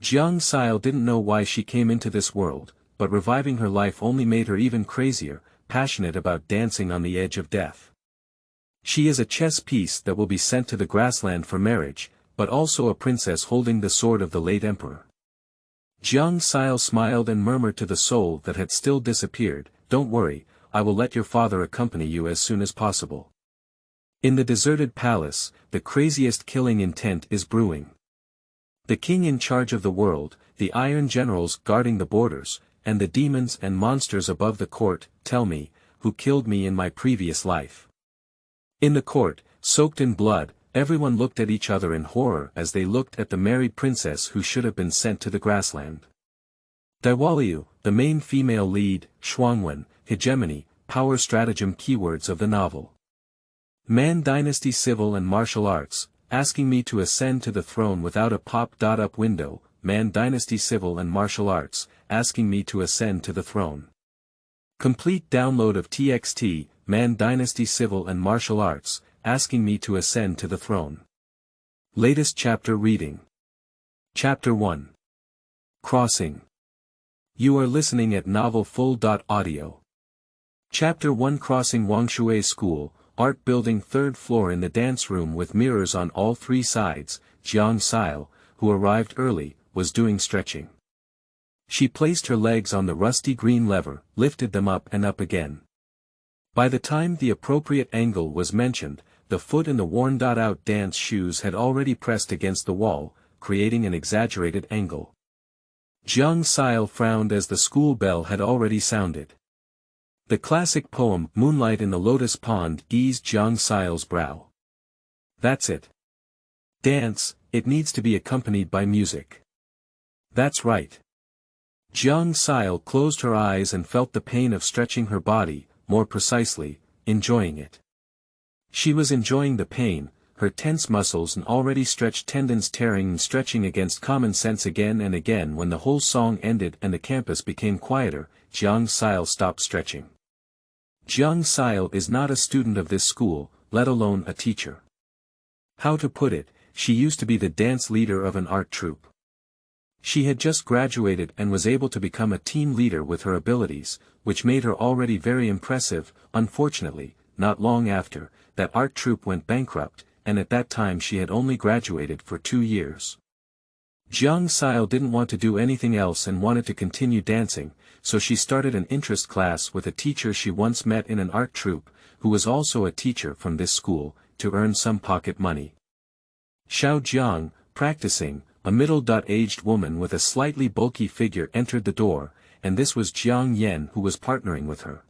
Jiang Sile didn't know why she came into this world, but reviving her life only made her even crazier, passionate about dancing on the edge of death. She is a chess piece that will be sent to the grassland for marriage, but also a princess holding the sword of the late emperor. Jiang Sile smiled and murmured to the soul that had still disappeared, "Don't worry, I will let your father accompany you as soon as possible." In the deserted palace, the craziest killing intent is brewing. The king in charge of the world, the iron generals guarding the borders, and the demons and monsters above the court, tell me, who killed me in my previous life. In the court, soaked in blood, everyone looked at each other in horror as they looked at the married princess who should have been sent to the grassland. Daiwaliu, the main female lead, Shuangwen, hegemony, power stratagem keywords of the novel. Man Dynasty civil and martial arts, asking me to ascend to the throne without a pop-up window, Man Dynasty civil and martial arts, asking me to ascend to the throne. Complete download of TXT, Man Dynasty civil and martial arts, asking me to ascend to the throne. Latest chapter reading. Chapter 1. Crossing. You are listening at novelfull.audio. Chapter 1 Crossing Wangshui School, Art Building 3rd floor in the dance room with mirrors on all 3 sides, Jiang Sile, who arrived early, was doing stretching. She placed her legs on the rusty green lever, lifted them up and up again. By the time the appropriate angle was mentioned, the foot in the worn-out dance shoes had already pressed against the wall, creating an exaggerated angle. Jiang Sile frowned as the school bell had already sounded. The classic poem Moonlight in the Lotus Pond eased Jiang Sile's brow. That's it. Dance, it needs to be accompanied by music. That's right. Jiang Sile closed her eyes and felt the pain of stretching her body, more precisely, enjoying it. She was enjoying the pain, her tense muscles and already stretched tendons tearing and stretching against common sense again and again. When the whole song ended and the campus became quieter, Jiang Sile stopped stretching. Jiang Sile is not a student of this school, let alone a teacher. How to put it, she used to be the dance leader of an art troupe. She had just graduated and was able to become a team leader with her abilities, which made her already very impressive. Unfortunately, not long after, that art troupe went bankrupt, and at that time she had only graduated for 2 years. Jiang Sile didn't want to do anything else and wanted to continue dancing, so she started an interest class with a teacher she once met in an art troupe, who was also a teacher from this school, to earn some pocket money. Xiao Jiang, practicing, a middle-aged woman with a slightly bulky figure entered the door, and this was Jiang Yan who was partnering with her.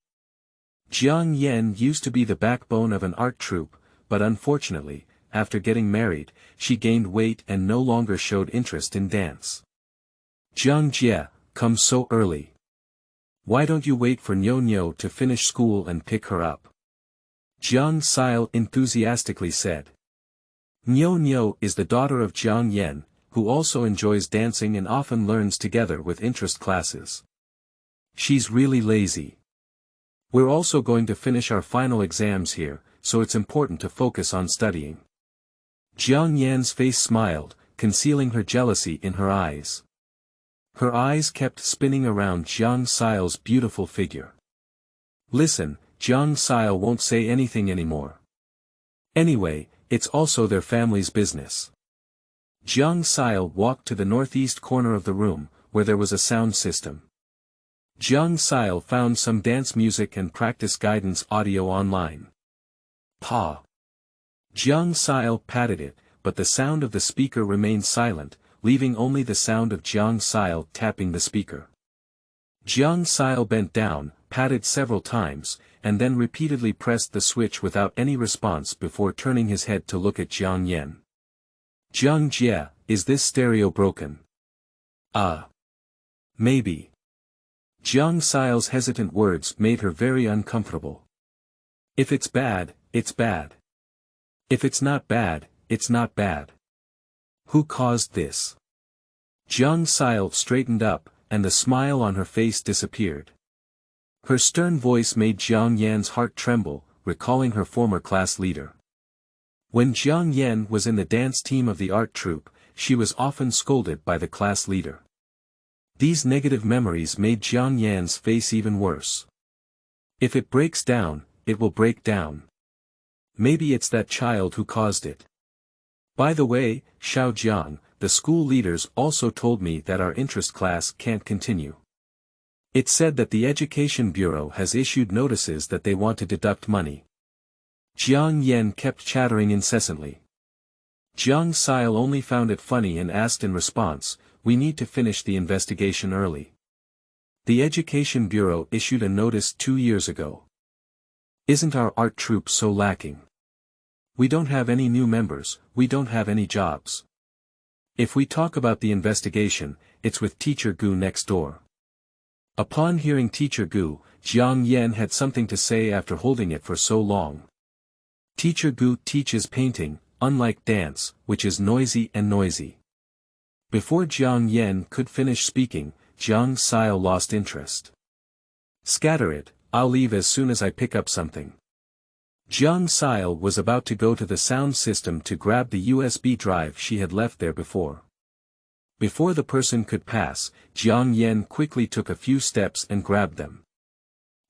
Jiang Yan used to be the backbone of an art troupe, but unfortunately, after getting married, she gained weight and no longer showed interest in dance. Jiang Jie, come so early. Why don't you wait for Nyo to finish school and pick her up? Jiang Sile enthusiastically said. Nyo is the daughter of Jiang Yan, who also enjoys dancing and often learns together with interest classes. She's really lazy. We're also going to finish our final exams here, so it's important to focus on studying. Jiang Yan's face smiled, concealing her jealousy in her eyes. Her eyes kept spinning around Jiang Sile's beautiful figure. Listen, Jiang Sile won't say anything anymore. Anyway, it's also their family's business. Jiang Sile walked to the northeast corner of the room, where there was a sound system. Jiang Sile found some dance music and practice guidance audio online. Pa. Jiang Sile patted it, but the sound of the speaker remained silent, leaving only the sound of Jiang Sile tapping the speaker. Jiang Sile bent down, patted several times, and then repeatedly pressed the switch without any response before turning his head to look at Jiang Yan. Jiang Jie, is this stereo broken? Maybe. Jiang Sile's hesitant words made her very uncomfortable. If it's bad, it's bad. If it's not bad, it's not bad. Who caused this? Jiang Sile straightened up, and the smile on her face disappeared. Her stern voice made Jiang Yan's heart tremble, recalling her former class leader. When Jiang Yan was in the dance team of the art troupe, she was often scolded by the class leader. These negative memories made Jiang Yan's face even worse. If it breaks down, it will break down. Maybe it's that child who caused it. By the way, Xiao Jiang, the school leaders also told me that our interest class can't continue. It said that the Education Bureau has issued notices that they want to deduct money. Jiang Yan kept chattering incessantly. Jiang Sile only found it funny and asked in response, "We need to finish the investigation early. The Education Bureau issued a notice 2 years ago. Isn't our art troupe so lacking? We don't have any new members, we don't have any jobs. If we talk about the investigation, it's with Teacher Gu next door." Upon hearing Teacher Gu, Jiang Yan had something to say after holding it for so long. Teacher Gu teaches painting, unlike dance, which is noisy and noisy. Before Jiang Yan could finish speaking, Jiang Sile lost interest. "Scatter it, I'll leave as soon as I pick up something." Jiang Sile was about to go to the sound system to grab the USB drive she had left there before. Before the person could pass, Jiang Yan quickly took a few steps and grabbed them.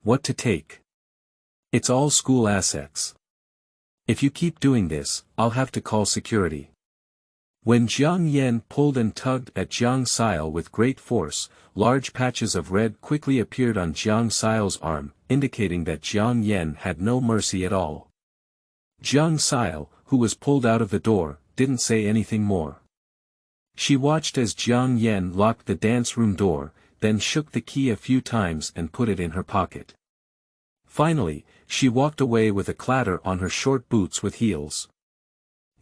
"What to take? It's all school assets. If you keep doing this, I'll have to call security." When Jiang Yan pulled and tugged at Jiang Sile with great force, large patches of red quickly appeared on Jiang Sile's arm, indicating that Jiang Yan had no mercy at all. Jiang Sile, who was pulled out of the door, didn't say anything more. She watched as Jiang Yan locked the dance room door, then shook the key a few times and put it in her pocket. Finally, she walked away with a clatter on her short boots with heels.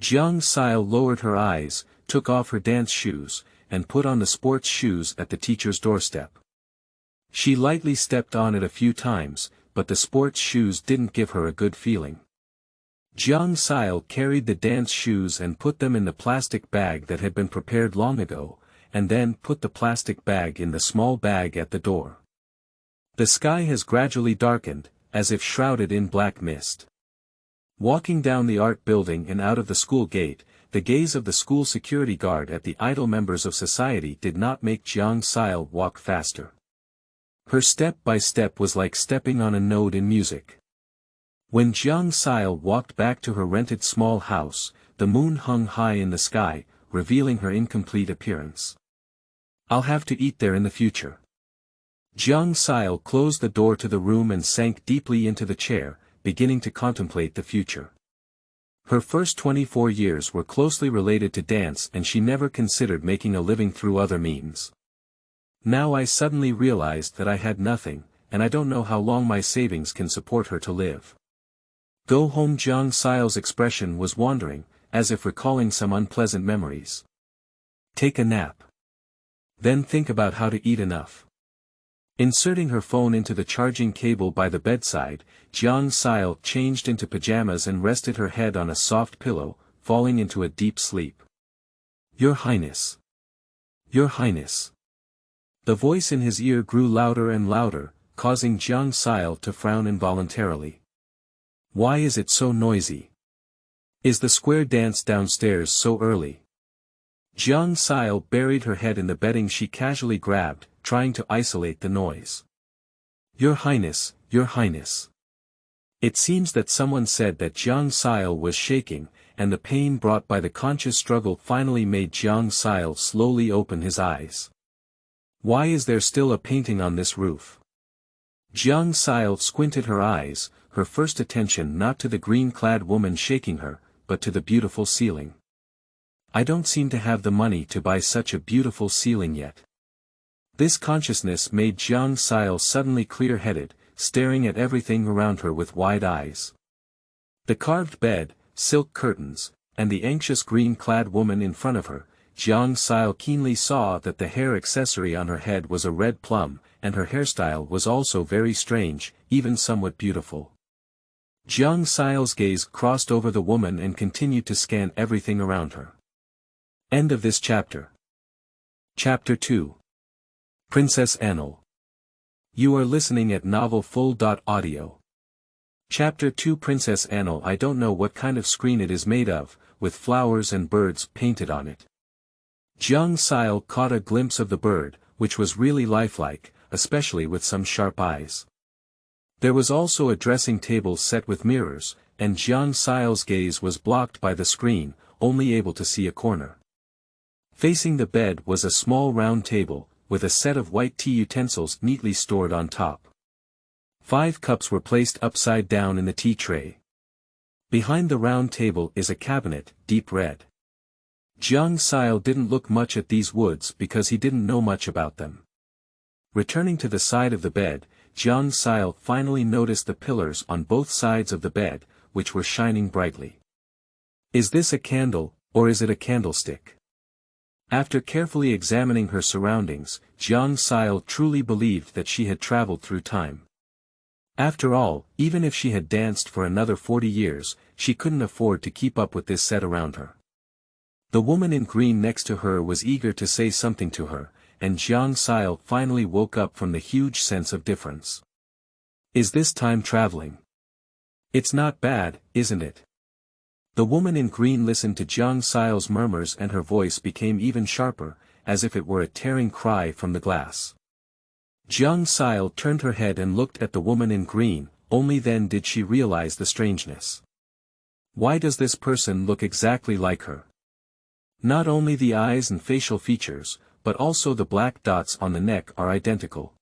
Jiang Sile lowered her eyes, took off her dance shoes, and put on the sports shoes at the teacher's doorstep. She lightly stepped on it a few times, but the sports shoes didn't give her a good feeling. Jiang Sile carried the dance shoes and put them in the plastic bag that had been prepared long ago, and then put the plastic bag in the small bag at the door. The sky has gradually darkened, as if shrouded in black mist. Walking down the art building and out of the school gate, the gaze of the school security guard at the idle members of society did not make Jiang Sile walk faster. Her step by step was like stepping on a note in music. When Jiang Sile walked back to her rented small house, the moon hung high in the sky, revealing her incomplete appearance. "I'll have to eat there in the future." Jiang Sile closed the door to the room and sank deeply into the chair, beginning to contemplate the future. Her first 24 years were closely related to dance and she never considered making a living through other means. Now I suddenly realized that I had nothing, and I don't know how long my savings can support her to live. Go home. Jiang Sile's expression was wandering, as if recalling some unpleasant memories. Take a nap. Then think about how to eat enough. Inserting her phone into the charging cable by the bedside, Jiang Sile changed into pajamas and rested her head on a soft pillow, falling into a deep sleep. "Your Highness. Your Highness." The voice in his ear grew louder and louder, causing Jiang Sile to frown involuntarily. Why is it so noisy? Is the square dance downstairs so early? Jiang Sile buried her head in the bedding she casually grabbed, trying to isolate the noise. "Your Highness, Your Highness." It seems that someone said that Jiang Sile was shaking, and the pain brought by the conscious struggle finally made Jiang Sile slowly open his eyes. Why is there still a painting on this roof? Jiang Sile squinted her eyes, her first attention not to the green-clad woman shaking her, but to the beautiful ceiling. I don't seem to have the money to buy such a beautiful ceiling yet. This consciousness made Jiang Sile suddenly clear-headed, staring at everything around her with wide eyes. The carved bed, silk curtains, and the anxious green-clad woman in front of her. Jiang Sile keenly saw that the hair accessory on her head was a red plum, and her hairstyle was also very strange, even somewhat beautiful. Jiang Sile's gaze crossed over the woman and continued to scan everything around her. End of this chapter. Chapter 2. Princess Anle. You are listening at novelfull.audio. Chapter 2. Princess Anle. I don't know what kind of screen it is made of, with flowers and birds painted on it. Jiang Sile caught a glimpse of the bird, which was really lifelike, especially with some sharp eyes. There was also a dressing table set with mirrors, and Jiang Sile's gaze was blocked by the screen, only able to see a corner. Facing the bed was a small round table, with a set of white tea utensils neatly stored on top. 5 cups were placed upside down in the tea tray. Behind the round table is a cabinet, deep red. Jiang Sile didn't look much at these woods because he didn't know much about them. Returning to the side of the bed, Jiang Sile finally noticed the pillars on both sides of the bed, which were shining brightly. Is this a candle, or is it a candlestick? After carefully examining her surroundings, Jiang Sile truly believed that she had traveled through time. After all, even if she had danced for another 40 years, she couldn't afford to keep up with this set around her. The woman in green next to her was eager to say something to her, and Jiang Sile finally woke up from the huge sense of difference. Is this time traveling? It's not bad, isn't it? The woman in green listened to Jiang Sile's murmurs and her voice became even sharper, as if it were a tearing cry from the glass. Jiang Sile turned her head and looked at the woman in green, only then did she realize the strangeness. Why does this person look exactly like her? Not only the eyes and facial features, but also the black dots on the neck are identical.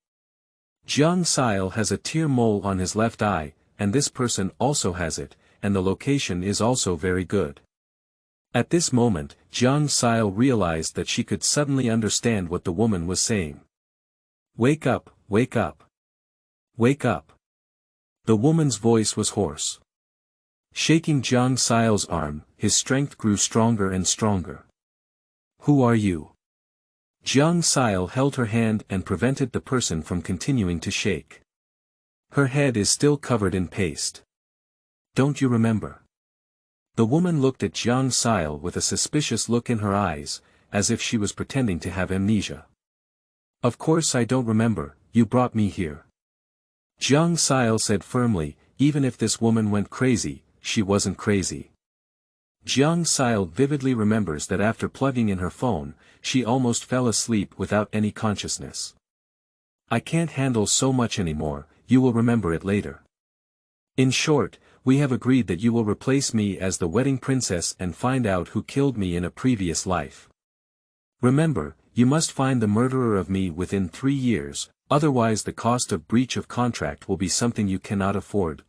Jiang Sile has a tear mole on his left eye, and this person also has it, and the location is also very good. At this moment, Jiang Sile realized that she could suddenly understand what the woman was saying. Wake up, wake up. Wake up. The woman's voice was hoarse. Shaking Jiang Sile's arm, his strength grew stronger and stronger. Who are you? Jiang Sile held her hand and prevented the person from continuing to shake. Her head is still covered in paste. Don't you remember? The woman looked at Jiang Sile with a suspicious look in her eyes, as if she was pretending to have amnesia. Of course I don't remember, you brought me here. Jiang Sile said firmly, even if this woman went crazy, she wasn't crazy. Jiang Sile vividly remembers that after plugging in her phone, she almost fell asleep without any consciousness. I can't handle so much anymore, you will remember it later. In short, we have agreed that you will replace me as the wedding princess and find out who killed me in a previous life. Remember, you must find the murderer of me within 3 years, otherwise the cost of breach of contract will be something you cannot afford.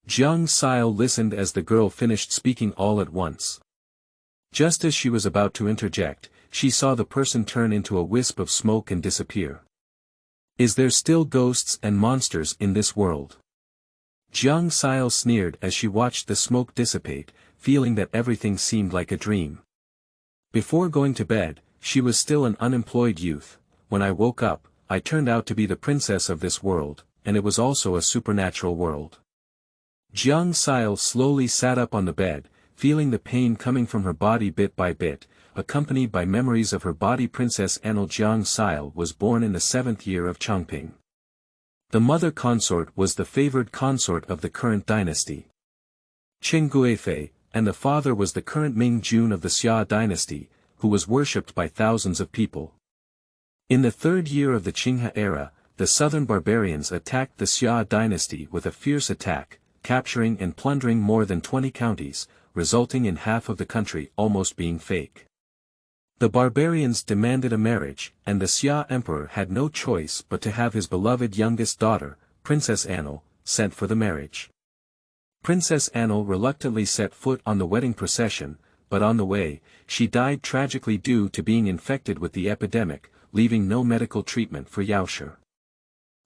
Jiang Sile listened as the girl finished speaking all at once. Just as she was about to interject, she saw the person turn into a wisp of smoke and disappear. Is there still ghosts and monsters in this world? Jiang Sile sneered as she watched the smoke dissipate, feeling that everything seemed like a dream. Before going to bed, she was still an unemployed youth. When I woke up, I turned out to be the princess of this world, and it was also a supernatural world. Jiang Sile slowly sat up on the bed, feeling the pain coming from her body bit by bit, accompanied by memories of her body. Princess Anle Jiang Sile was born in the 7th year of Chongping. The mother consort was the favored consort of the current dynasty, Qing Guifei, and the father was the current Ming Jun of the Xia dynasty, who was worshipped by thousands of people. In the 3rd year of the Qinghe era, the southern barbarians attacked the Xia dynasty with a fierce attack, capturing and plundering more than 20 counties, resulting in half of the country almost being fake. The barbarians demanded a marriage, and the Xia emperor had no choice but to have his beloved youngest daughter, Princess Anle, sent for the marriage. Princess Anle reluctantly set foot on the wedding procession, but on the way, she died tragically due to being infected with the epidemic, leaving no medical treatment for Yuan'er.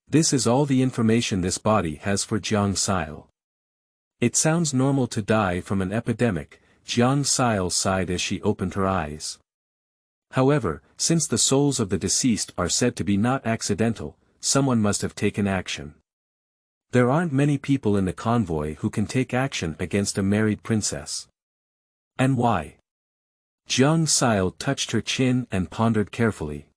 This is all the information this body has for Jiang Sile. It sounds normal to die from an epidemic, Jiang Sile sighed as she opened her eyes. However, since the souls of the deceased are said to be not accidental, someone must have taken action. There aren't many people in the convoy who can take action against a married princess. And why? Jiang Sile touched her chin and pondered carefully.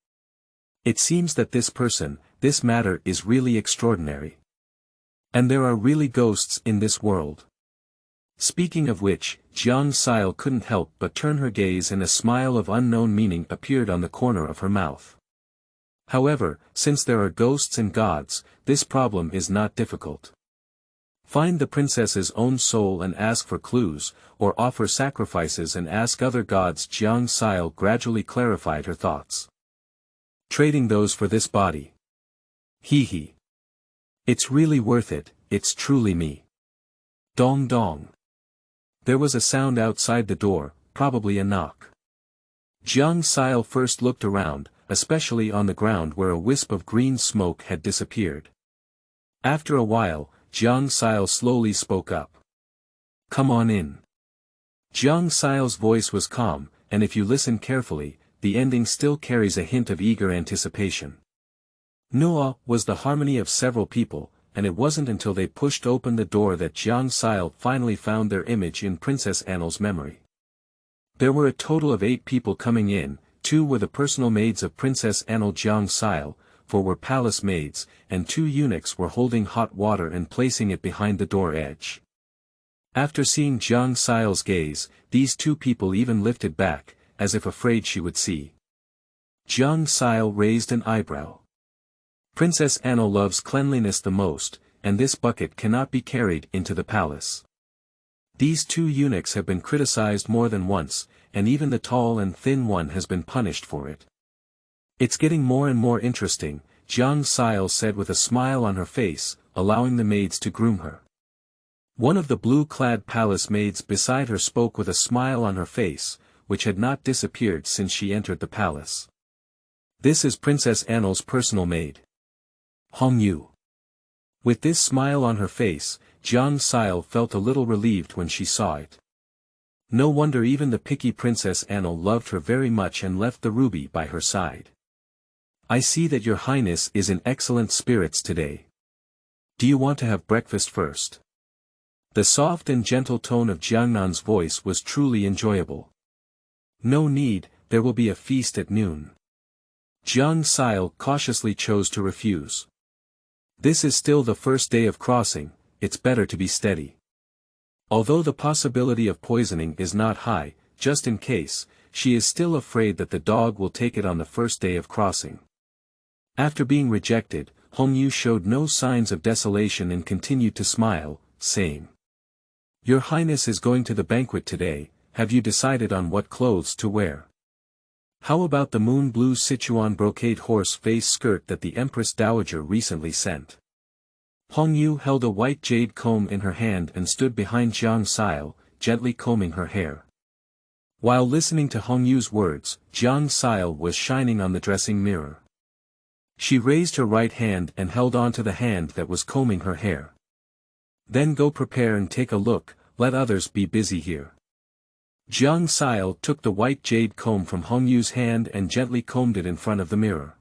It seems that this matter is really extraordinary. And there are really ghosts in this world. Speaking of which, Jiang Sile couldn't help but turn her gaze and a smile of unknown meaning appeared on the corner of her mouth. However, since there are ghosts and gods, this problem is not difficult. Find the princess's own soul and ask for clues, or offer sacrifices and ask other gods. Jiang Sile gradually clarified her thoughts. Trading those for this body. Hee. It's really worth it, it's truly me. Dong dong. There was a sound outside the door, probably a knock. Jiang Sile first looked around, especially on the ground where a wisp of green smoke had disappeared. After a while, Jiang Sile slowly spoke up. Come on in. Jiang Sile's voice was calm, and if you listen carefully, the ending still carries a hint of eager anticipation. Noah was the harmony of several people, and it wasn't until they pushed open the door that Jiang Sile finally found their image in Princess Anle's memory. There were a total of 8 people coming in, 2 were the personal maids of Princess Anle. Jiang Sile, 4 were palace maids, and 2 eunuchs were holding hot water and placing it behind the door edge. After seeing Jiang Sile's gaze, these 2 people even lifted back, as if afraid she would see. Jiang Sile raised an eyebrow. Princess Anle loves cleanliness the most, and this bucket cannot be carried into the palace. These 2 eunuchs have been criticized more than once, and even the tall and thin one has been punished for it. It's getting more and more interesting, Jiang Sile said with a smile on her face, allowing the maids to groom her. One of the blue-clad palace maids beside her spoke with a smile on her face, which had not disappeared since she entered the palace. This is Princess Anle's personal maid. Hong Yu. With this smile on her face, Jiang Sile felt a little relieved when she saw it. No wonder even the picky Princess Anle loved her very much and left the ruby by her side. I see that your highness is in excellent spirits today. Do you want to have breakfast first? The soft and gentle tone of Jiangnan's voice was truly enjoyable. No need, there will be a feast at noon. Jiang Sile cautiously chose to refuse. This is still the first day of crossing, it's better to be steady. Although the possibility of poisoning is not high, just in case, she is still afraid that the dog will take it on the first day of crossing. After being rejected, Hong Yu showed no signs of desolation and continued to smile, saying, Your Highness is going to the banquet today, have you decided on what clothes to wear? How about the moon blue Sichuan brocade horse face skirt that the Empress Dowager recently sent? Hong Yu held a white jade comb in her hand and stood behind Jiang Sile, gently combing her hair. While listening to Hong Yu's words, Jiang Sile was shining on the dressing mirror. She raised her right hand and held on to the hand that was combing her hair. Then go prepare and take a look, let others be busy here. Jiang Sile took the white jade comb from Hong Yu's hand and gently combed it in front of the mirror.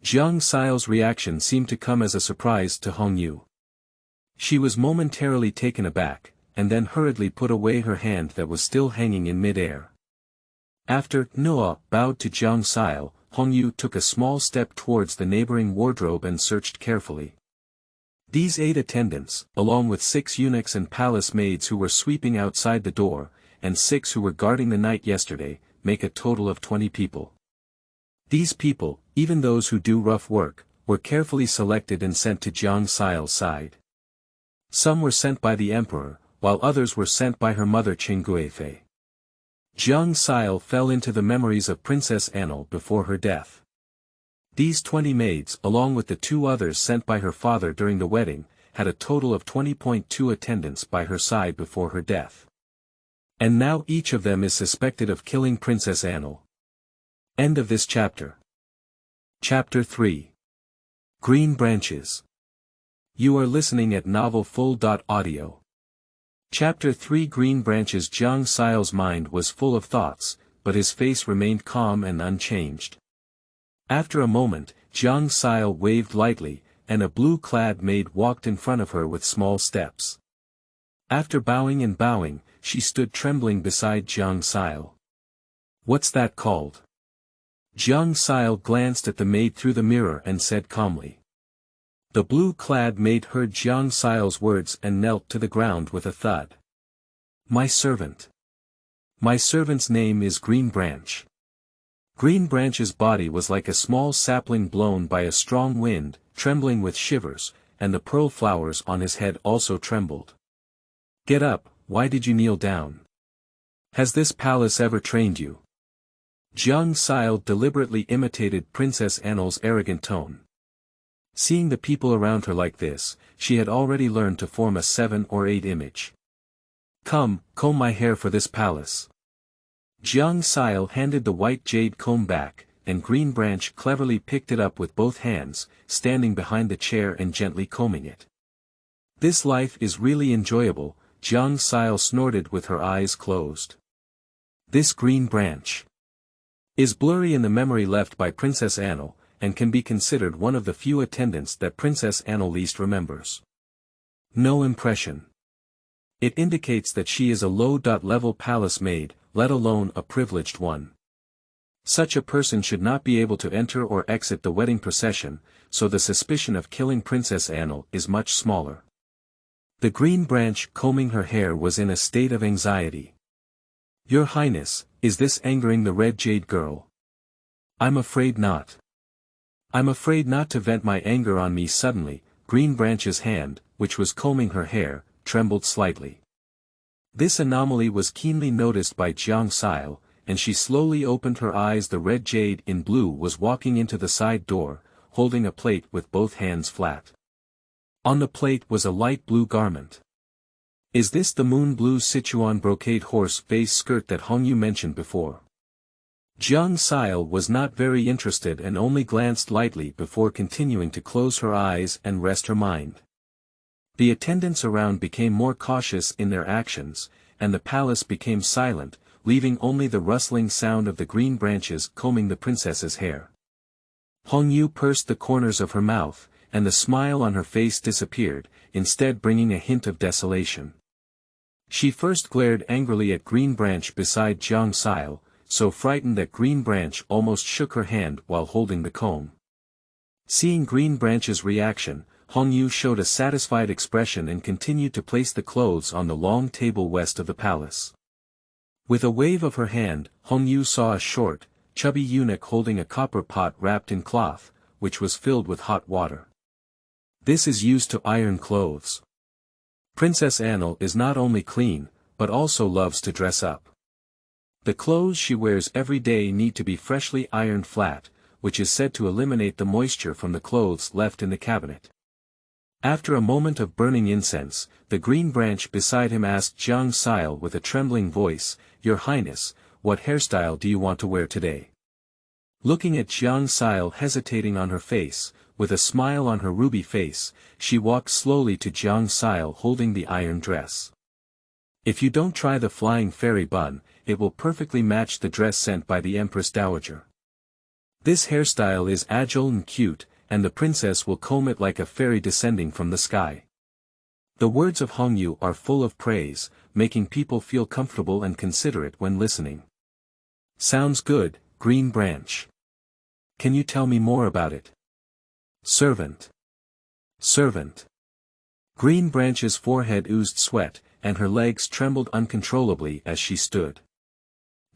Jiang Sile's reaction seemed to come as a surprise to Hong Yu. She was momentarily taken aback, and then hurriedly put away her hand that was still hanging in mid-air. After Noah bowed to Jiang Sile, Hong Yu took a small step towards the neighboring wardrobe and searched carefully. These 8 attendants, along with 6 eunuchs and palace maids who were sweeping outside the door, and 6 who were guarding the night yesterday, make a total of 20 people. These people, even those who do rough work, were carefully selected and sent to Jiang Sile's side. Some were sent by the emperor, while others were sent by her mother Qingguifei. Jiang Sile fell into the memories of Princess Anle before her death. These 20 maids, along with the 2 others sent by her father during the wedding, had a total of 20.2 attendants by her side before her death. And now each of them is suspected of killing Princess Anle. End of this chapter. Chapter 3. Green Branches. You are listening at novelfull.audio. Chapter 3. Green Branches. Jiang Sile's mind was full of thoughts, but his face remained calm and unchanged. After a moment, Jiang Sile waved lightly, and a blue-clad maid walked in front of her with small steps. After bowing and bowing, she stood trembling beside Jiang Sile. What's that called? Jiang Sile glanced at the maid through the mirror and said calmly. The blue-clad maid heard Jiang Sile's words and knelt to the ground with a thud. My servant. My servant's name is Green Branch. Green Branch's body was like a small sapling blown by a strong wind, trembling with shivers, and the pearl flowers on his head also trembled. Get up, why did you kneel down? Has this palace ever trained you? Jiang Sile deliberately imitated Princess Anle's arrogant tone. Seeing the people around her like this, she had already learned to form a 7 or 8 image. Come, comb my hair for this palace. Jiang Sile handed the white jade comb back, and Green Branch cleverly picked it up with both hands, standing behind the chair and gently combing it. This life is really enjoyable, Jiang Sile snorted with her eyes closed. This Green Branch is blurry in the memory left by Princess Anle, and can be considered one of the few attendants that Princess Anle least remembers. No impression. It indicates that she is a low-level palace maid, let alone a privileged one. Such a person should not be able to enter or exit the wedding procession, so the suspicion of killing Princess Anle is much smaller. The Green Branch combing her hair was in a state of anxiety. Your Highness, is this angering the Red Jade girl? I'm afraid not. I'm afraid not to vent my anger on me suddenly. Green Branch's hand, which was combing her hair, trembled slightly. This anomaly was keenly noticed by Jiang Sile, and she slowly opened her eyes. The Red Jade in blue was walking into the side door, holding a plate with both hands flat. On the plate was a light blue garment. Is this the moon blue Sichuan brocade horse face skirt that Hongyu mentioned before? Jiang Sile was not very interested and only glanced lightly before continuing to close her eyes and rest her mind. The attendants around became more cautious in their actions, and the palace became silent, leaving only the rustling sound of the green branches combing the princess's hair. Hongyu pursed the corners of her mouth, and the smile on her face disappeared, instead bringing a hint of desolation. She first glared angrily at Green Branch beside Jiang Sile, so frightened that Green Branch almost shook her hand while holding the comb. Seeing Green Branch's reaction, Hongyu showed a satisfied expression and continued to place the clothes on the long table west of the palace. With a wave of her hand, Hongyu saw a short, chubby eunuch holding a copper pot wrapped in cloth, which was filled with hot water. This is used to iron clothes. Princess Anle is not only clean, but also loves to dress up. The clothes she wears every day need to be freshly ironed flat, which is said to eliminate the moisture from the clothes left in the cabinet. After a moment of burning incense, the Green Branch beside him asked Jiang Sile with a trembling voice, Your Highness, what hairstyle do you want to wear today? Looking at Jiang Sile hesitating on her face, with a smile on her ruby face, she walked slowly to Jiang Sile holding the iron dress. If you don't try the flying fairy bun, it will perfectly match the dress sent by the Empress Dowager. This hairstyle is agile and cute, and the princess will comb it like a fairy descending from the sky. The words of Hongyu are full of praise, making people feel comfortable and considerate when listening. Sounds good, Green Branch. Can you tell me more about it? Servant. Servant. Green Branch's forehead oozed sweat, and her legs trembled uncontrollably as she stood.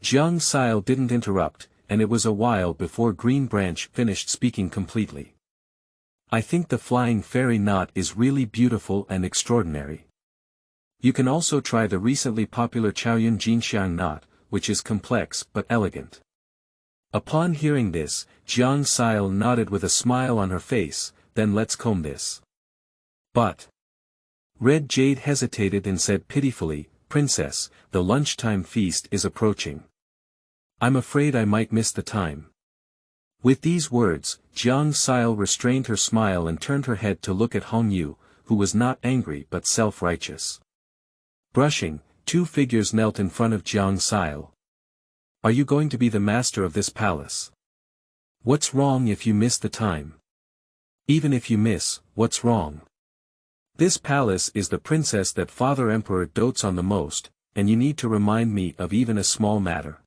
Jiang Sile didn't interrupt, and it was a while before Green Branch finished speaking completely. I think the flying fairy knot is really beautiful and extraordinary. You can also try the recently popular Chaoyun Jinxiang knot, which is complex but elegant. Upon hearing this, Jiang Sile nodded with a smile on her face, then let's comb this. But Red Jade hesitated and said pitifully, Princess, the lunchtime feast is approaching. I'm afraid I might miss the time. With these words, Jiang Sile restrained her smile and turned her head to look at Hongyu, who was not angry but self-righteous. Brushing, two figures knelt in front of Jiang Sile. Are you going to be the master of this palace? What's wrong if you miss the time? Even if you miss, what's wrong? This palace is the princess that Father Emperor dotes on the most, and you need to remind me of even a small matter.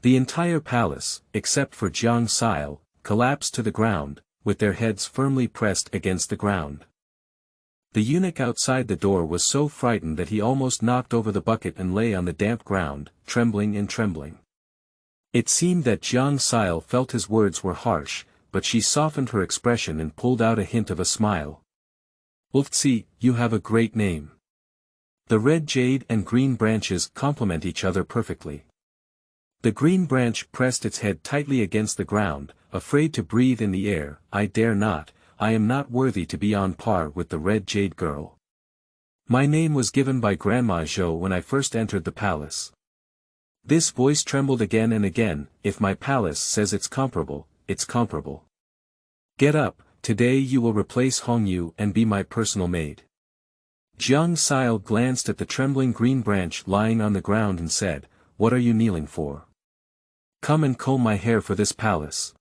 The entire palace, except for Jiang Sile, collapsed to the ground, with their heads firmly pressed against the ground. The eunuch outside the door was so frightened that he almost knocked over the bucket and lay on the damp ground, trembling and trembling. It seemed that Jiang Sile felt his words were harsh, but she softened her expression and pulled out a hint of a smile. "Ulftsi, you have a great name. The red jade and green branches complement each other perfectly." The green branch pressed its head tightly against the ground, afraid to breathe in the air. "I dare not, I am not worthy to be on par with the red jade girl. My name was given by Grandma Zhou when I first entered the palace." This voice trembled again and again. "If my palace says it's comparable, it's comparable. Get up, today you will replace Hongyu and be my personal maid." Jiang Sile glanced at the trembling green branch lying on the ground and said, "What are you kneeling for? Come and comb my hair for this palace."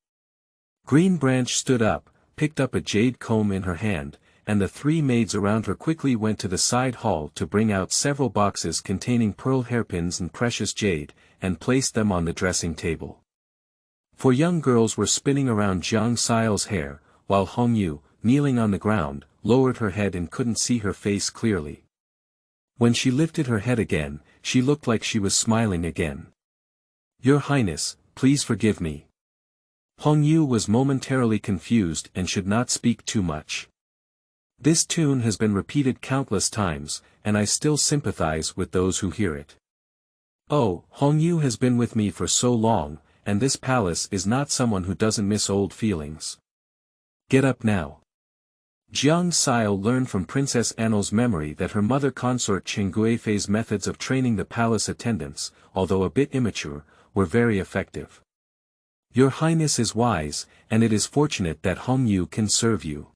Green Branch stood up, picked up a jade comb in her hand, and the three maids around her quickly went to the side hall to bring out several boxes containing pearl hairpins and precious jade, and placed them on the dressing table. Four young girls were spinning around Jiang Sile's hair, while Hongyu, kneeling on the ground, lowered her head and couldn't see her face clearly. When she lifted her head again, she looked like she was smiling again. "Your Highness, please forgive me." Hongyu was momentarily confused and should not speak too much. This tune has been repeated countless times, and I still sympathize with those who hear it. Oh, Hongyu has been with me for so long, and this palace is not someone who doesn't miss old feelings. Get up now. Jiang Sile learned from Princess Anle's memory that her mother consort Chen Guifei's methods of training the palace attendants, although a bit immature, were very effective. Your Highness is wise, and it is fortunate that Hongyu can serve you.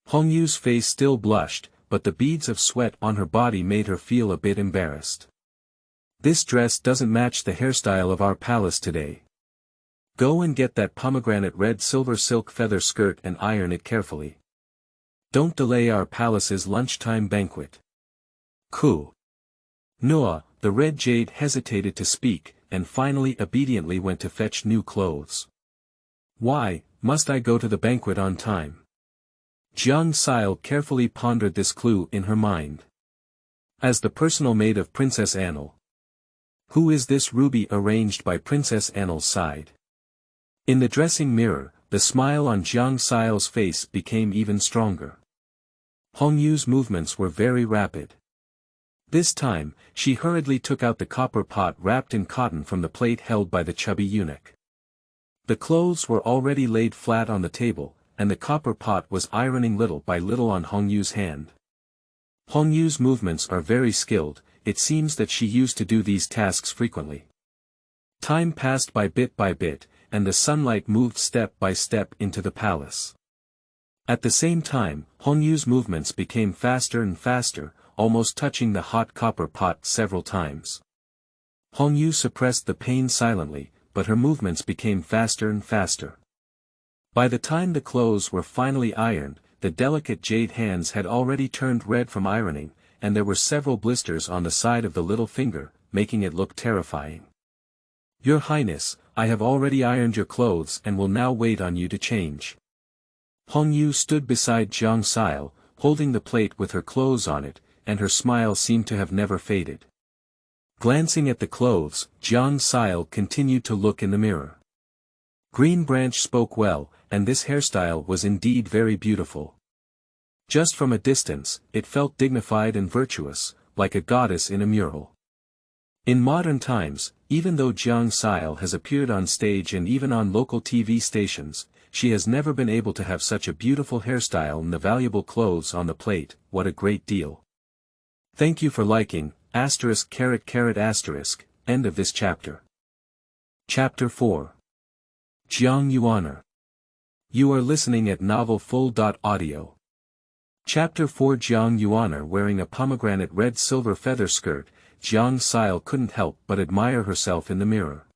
Hongyu's face still blushed, but the beads of sweat on her body made her feel a bit embarrassed. This dress doesn't match the hairstyle of our palace today. Go and get that pomegranate red silver silk feather skirt and iron it carefully. Don't delay our palace's lunchtime banquet. Cool. Noah, the red jade hesitated to speak, and finally obediently went to fetch new clothes. Why, must I go to the banquet on time? Jiang Sile carefully pondered this clue in her mind. As the personal maid of Princess Anle. Who is this ruby arranged by Princess Anle's side? In the dressing mirror, the smile on Jiang Sile's face became even stronger. Hongyu's movements were very rapid. This time, she hurriedly took out the copper pot wrapped in cotton from the plate held by the chubby eunuch. The clothes were already laid flat on the table, and the copper pot was ironing little by little on Hongyu's hand. Hongyu's movements are very skilled, it seems that she used to do these tasks frequently. Time passed by bit, and the sunlight moved step by step into the palace. At the same time, Hongyu's movements became faster and faster, almost touching the hot copper pot several times. Hongyu suppressed the pain silently, but her movements became faster and faster. By the time the clothes were finally ironed, the delicate jade hands had already turned red from ironing, and there were several blisters on the side of the little finger, making it look terrifying. Your Highness, I have already ironed your clothes and will now wait on you to change. Hongyu stood beside Jiang Sile, holding the plate with her clothes on it, and her smile seemed to have never faded. Glancing at the clothes, Jiang Sile continued to look in the mirror. Green Branch spoke well, and this hairstyle was indeed very beautiful. Just from a distance, it felt dignified and virtuous, like a goddess in a mural. In modern times, even though Jiang Sile has appeared on stage and even on local TV stations, she has never been able to have such a beautiful hairstyle and the valuable clothes on the plate. What a great deal. Thank you for liking, *******, end of this chapter. Chapter 4. Jiang Yuan'er. You are listening at novelfull.audio. Chapter 4. Jiang Yuan'er. Wearing a pomegranate red silver feather skirt, Jiang Sile couldn't help but admire herself in the mirror.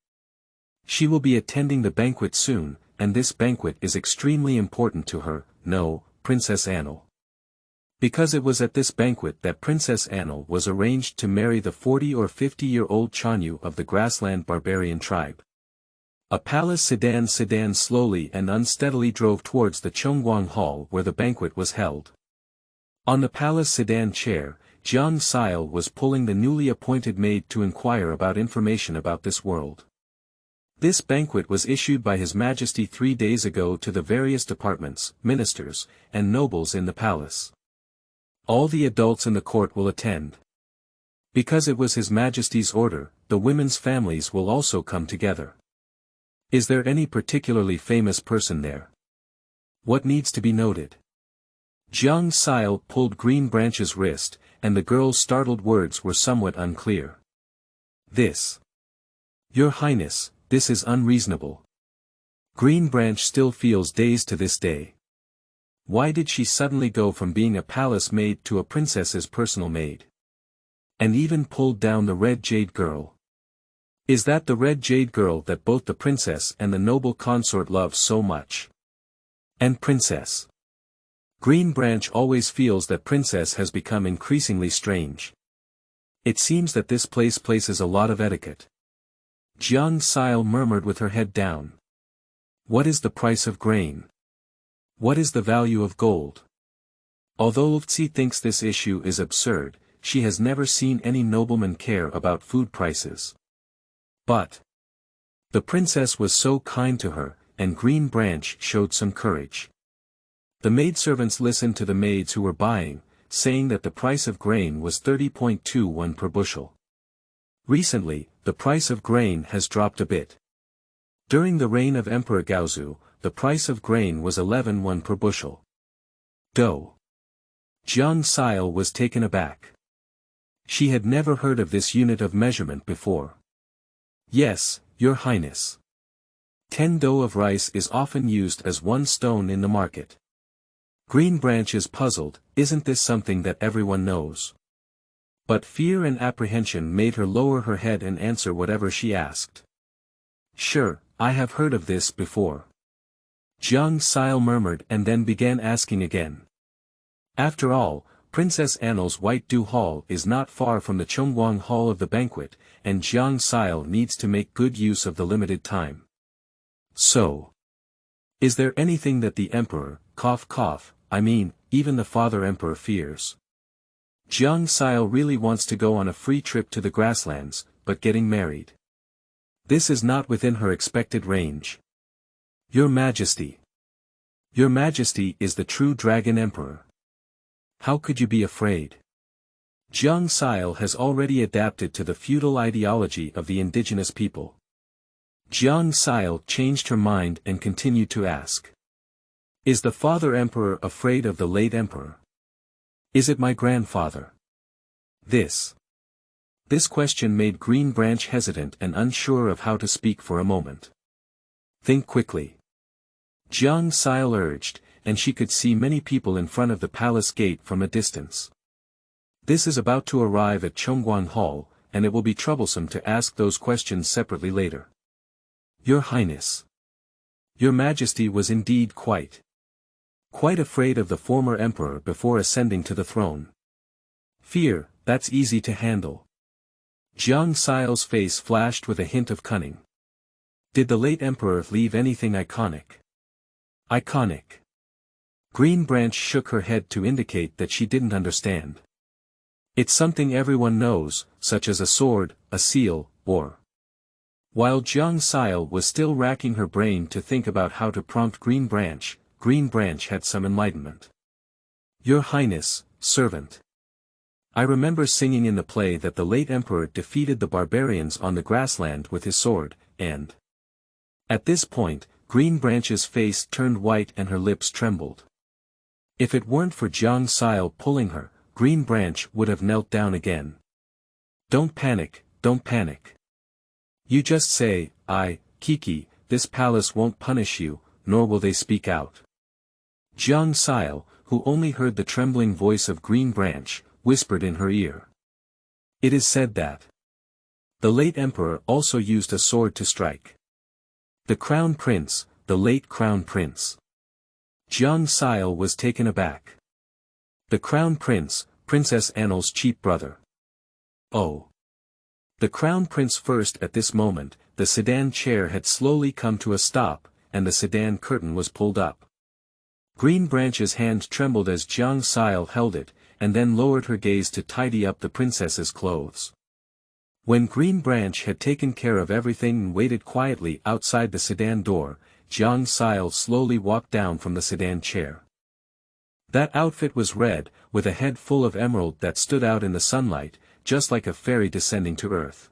She will be attending the banquet soon, and this banquet is extremely important to her, no, Princess Anle. Because it was at this banquet that Princess Anle was arranged to marry the 40 or 50-year-old Chanyu of the grassland barbarian tribe. A palace sedan slowly and unsteadily drove towards the Chongguang Hall where the banquet was held. On the palace sedan chair, Jiang Sile was pulling the newly appointed maid to inquire about information about this world. This banquet was issued by His Majesty 3 days ago to the various departments, ministers, and nobles in the palace. All the adults in the court will attend. Because it was His Majesty's order, the women's families will also come together. Is there any particularly famous person there? What needs to be noted? Jiang Sile pulled Green Branch's wrist, and the girl's startled words were somewhat unclear. This. Your Highness, this is unreasonable. Green Branch still feels dazed to this day. Why did she suddenly go from being a palace maid to a princess's personal maid? And even pulled down the red jade girl. Is that the red jade girl that both the princess and the noble consort love so much? And princess. Green Branch always feels that princess has become increasingly strange. It seems that this place places a lot of etiquette. Jiang Sile murmured with her head down. What is the price of grain? What is the value of gold? Although Tsi thinks this issue is absurd, she has never seen any nobleman care about food prices. But the princess was so kind to her, and Green Branch showed some courage. The maidservants listened to the maids who were buying, saying that the price of grain was 30.21 per bushel. Recently, the price of grain has dropped a bit. During the reign of Emperor Gaozu, the price of grain was 11.1 per bushel. Dough. Jiang Sile was taken aback. She had never heard of this unit of measurement before. Yes, Your Highness. 10 dough of rice is often used as 1 stone in the market. Green Branch is puzzled, isn't this something that everyone knows? But fear and apprehension made her lower her head and answer whatever she asked. Sure, I have heard of this before. Jiang Sile murmured and then began asking again. After all, Princess Anle's White Dew Hall is not far from the Chongguang Hall of the banquet, and Jiang Sile needs to make good use of the limited time. So. Is there anything that the Emperor, even the Father Emperor fears? Jiang Sile really wants to go on a free trip to the grasslands, but getting married. This is not within her expected range. Your Majesty. Your Majesty is the true Dragon Emperor. How could you be afraid? Jiang Sile has already adapted to the feudal ideology of the indigenous people. Jiang Sile changed her mind and continued to ask. Is the Father Emperor afraid of the late Emperor? Is it my grandfather? This question made Green Branch hesitant and unsure of how to speak for a moment. Think quickly. Jiang Sile urged, and she could see many people in front of the palace gate from a distance. This is about to arrive at Chongguang Hall, and it will be troublesome to ask those questions separately later. Your Highness. Your Majesty was indeed quite afraid of the former emperor before ascending to the throne. Fear, that's easy to handle. Jiang Sile's face flashed with a hint of cunning. Did the late emperor leave anything iconic? Iconic. Green Branch shook her head to indicate that she didn't understand. It's something everyone knows, such as a sword, a seal, or... While Jiang Sile was still racking her brain to think about how to prompt Green Branch had some enlightenment. Your Highness, servant. I remember singing in the play that the late emperor defeated the barbarians on the grassland with his sword, and... At this point, Green Branch's face turned white and her lips trembled. If it weren't for Jiang Sile pulling her, Green Branch would have knelt down again. Don't panic, don't panic. You just say, Kiki, this palace won't punish you, nor will they speak out. Jiang Sile, who only heard the trembling voice of Green Branch, whispered in her ear. It is said that the late emperor also used a sword to strike the crown prince, the late crown prince. Jiang Sile was taken aback. The crown prince, Princess Anle's cheap brother. Oh. The crown prince first. At this moment, the sedan chair had slowly come to a stop, and the sedan curtain was pulled up. Green Branch's hand trembled as Jiang Sile held it, and then lowered her gaze to tidy up the princess's clothes. When Green Branch had taken care of everything and waited quietly outside the sedan door, Jiang Sile slowly walked down from the sedan chair. That outfit was red, with a head full of emerald that stood out in the sunlight, just like a fairy descending to earth.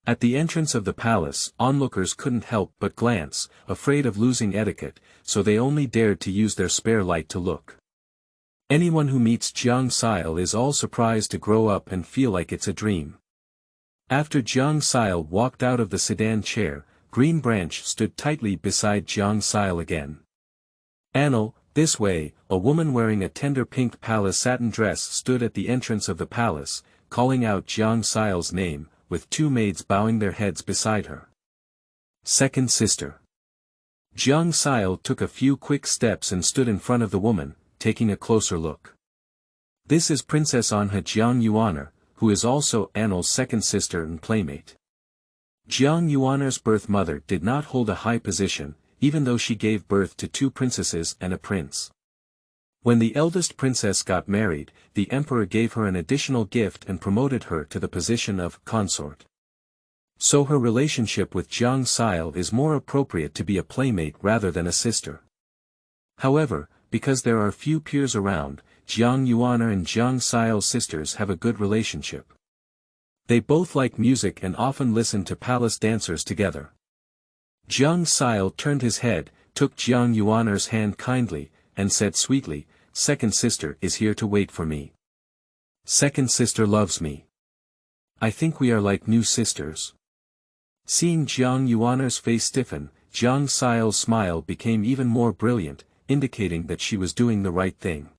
At the entrance of the palace, onlookers couldn't help but glance, afraid of losing etiquette, so they only dared to use their spare light to look. Anyone who meets Jiang Sile is all surprised to grow up and feel like it's a dream. After Jiang Sile walked out of the sedan chair, Green Branch stood tightly beside Jiang Sile again. Anle, this way, a woman wearing a tender pink palace satin dress stood at the entrance of the palace, calling out Jiang Sile's name, with two maids bowing their heads beside her. Second sister. Jiang Sile took a few quick steps and stood in front of the woman, taking a closer look. This is Princess Anle Yuan'er, who is also Anle's second sister and playmate. Jiang Yuan'er's birth mother did not hold a high position, even though she gave birth to two princesses and a prince. When the eldest princess got married, the emperor gave her an additional gift and promoted her to the position of consort. So her relationship with Jiang Sile is more appropriate to be a playmate rather than a sister. However, because there are few peers around, Jiang Yuan'er and Jiang Sile's sisters have a good relationship. They both like music and often listen to palace dancers together. Jiang Sile turned his head, took Jiang Yuan'er's hand kindly, and said sweetly, "Second sister is here to wait for me. Second sister loves me. I think we are like new sisters." Seeing Jiang Yuan'er's face stiffen, Jiang Sile's smile became even more brilliant, indicating that she was doing the right thing.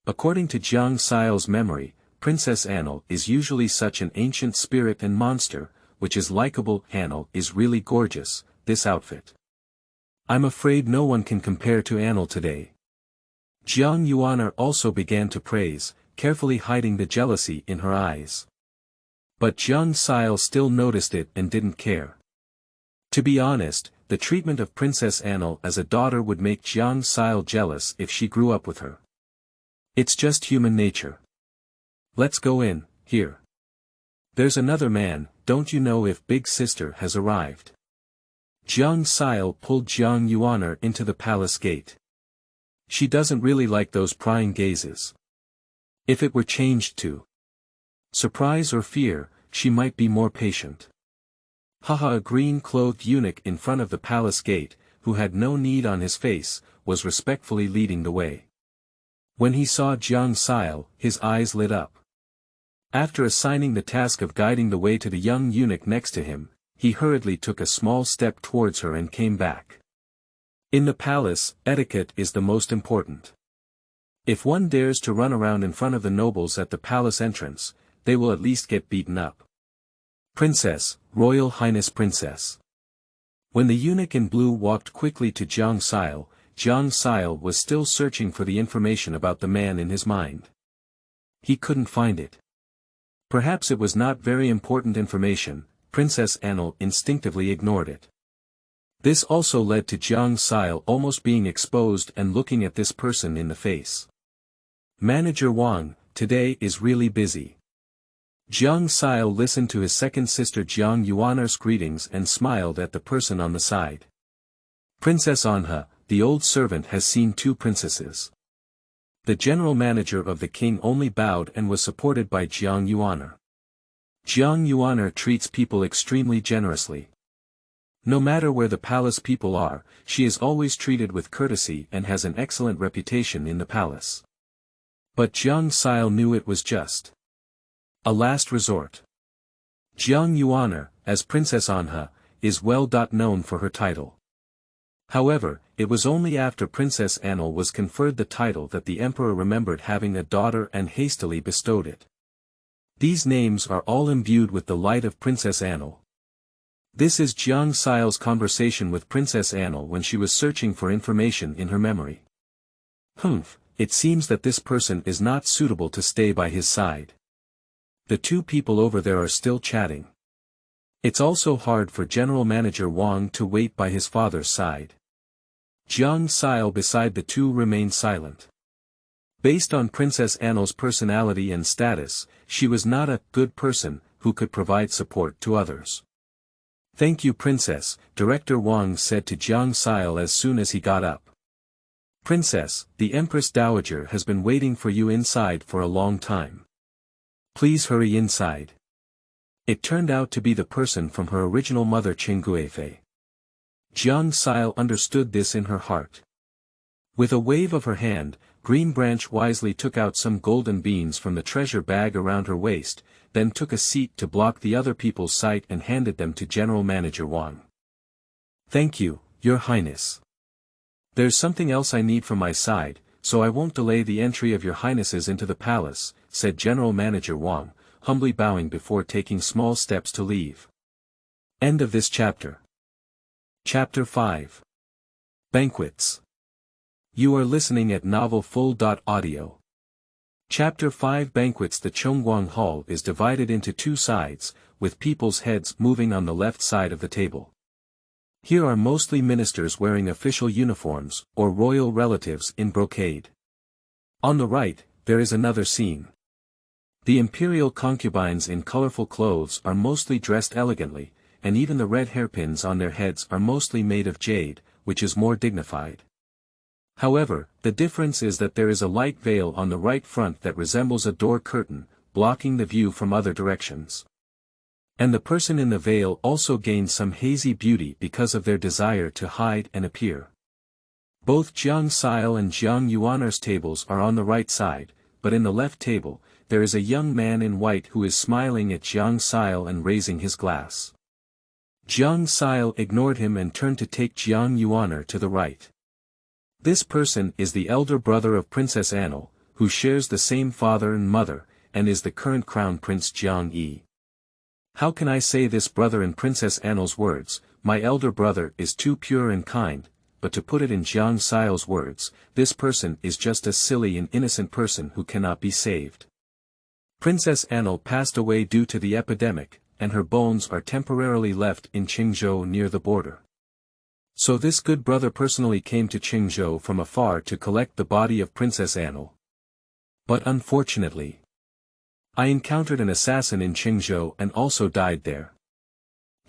According to Jiang Sile's memory, Princess Anle is usually such an ancient spirit and monster, which is likable. Anle is really gorgeous, this outfit. I'm afraid no one can compare to Anle today. Jiang Yuan'er also began to praise, carefully hiding the jealousy in her eyes. But Jiang Sile still noticed it and didn't care. To be honest, the treatment of Princess Anle as a daughter would make Jiang Sile jealous if she grew up with her. It's just human nature. Let's go in, here. There's another man, don't you know if big sister has arrived? Jiang Sile pulled Jiang Yuan'er into the palace gate. She doesn't really like those prying gazes. If it were changed to surprise or fear, she might be more patient. Haha, a green-clothed eunuch in front of the palace gate, who had no need on his face, was respectfully leading the way. When he saw Jiang Sile, his eyes lit up. After assigning the task of guiding the way to the young eunuch next to him, he hurriedly took a small step towards her and came back. In the palace, etiquette is the most important. If one dares to run around in front of the nobles at the palace entrance, they will at least get beaten up. Princess, Royal Highness Princess. When the eunuch in blue walked quickly to Jiang Sile was still searching for the information about the man in his mind. He couldn't find it. Perhaps it was not very important information. Princess Anle instinctively ignored it. This also led to Jiang Sile almost being exposed and looking at this person in the face. Manager Wang, today is really busy. Jiang Sile listened to his second sister Jiang Yuan'er's greetings and smiled at the person on the side. Princess Anle, the old servant, has seen two princesses. The general manager of the king only bowed and was supported by Jiang Yuan'er. Jiang Yuan'er treats people extremely generously. No matter where the palace people are, she is always treated with courtesy and has an excellent reputation in the palace. But Jiang Sile knew it was just a last resort. Jiang Yuan'er, as Princess Anle, is well known for her title. However, it was only after Princess Anle was conferred the title that the emperor remembered having a daughter and hastily bestowed it. These names are all imbued with the light of Princess Anle. This is Jiang Sile's conversation with Princess Anle when she was searching for information in her memory. It seems that this person is not suitable to stay by his side. The two people over there are still chatting. It's also hard for General Manager Wang to wait by his father's side. Jiang Sile beside the two remained silent. Based on Princess Anle's personality and status, she was not a good person who could provide support to others. "Thank you, Princess," Director Wang said to Jiang Sile as soon as he got up. "Princess, the Empress Dowager has been waiting for you inside for a long time. Please hurry inside." It turned out to be the person from her original mother Qing Guifei. Jiang Sile understood this in her heart. With a wave of her hand, Green Branch wisely took out some golden beans from the treasure bag around her waist, then took a seat to block the other people's sight and handed them to General Manager Wang. "Thank you, Your Highness. There's something else I need from my side, so I won't delay the entry of your highnesses into the palace," said General Manager Wang, humbly bowing before taking small steps to leave. End of this chapter. Chapter 5. Banquets. You are listening at novelfull.audio. Chapter 5 Banquets. The Chongguang Hall is divided into two sides, with people's heads moving on the left side of the table. Here are mostly ministers wearing official uniforms, or royal relatives in brocade. On the right, there is another scene. The imperial concubines in colorful clothes are mostly dressed elegantly, and even the red hairpins on their heads are mostly made of jade, which is more dignified. However, the difference is that there is a light veil on the right front that resembles a door curtain, blocking the view from other directions. And the person in the veil also gains some hazy beauty because of their desire to hide and appear. Both Jiang Sile and Jiang Yuan'er's tables are on the right side, but in the left table, there is a young man in white who is smiling at Jiang Sile and raising his glass. Jiang Sile ignored him and turned to take Jiang Yuan'er to the right. This person is the elder brother of Princess Anle, who shares the same father and mother, and is the current crown prince Jiang Yi. How can I say this brother in Princess Anle's words? My elder brother is too pure and kind, but to put it in Jiang Sile's words, this person is just a silly and innocent person who cannot be saved. Princess Anle passed away due to the epidemic, and her bones are temporarily left in Qingzhou near the border. So this good brother personally came to Qingzhou from afar to collect the body of Princess Anle. But unfortunately, I encountered an assassin in Qingzhou and also died there.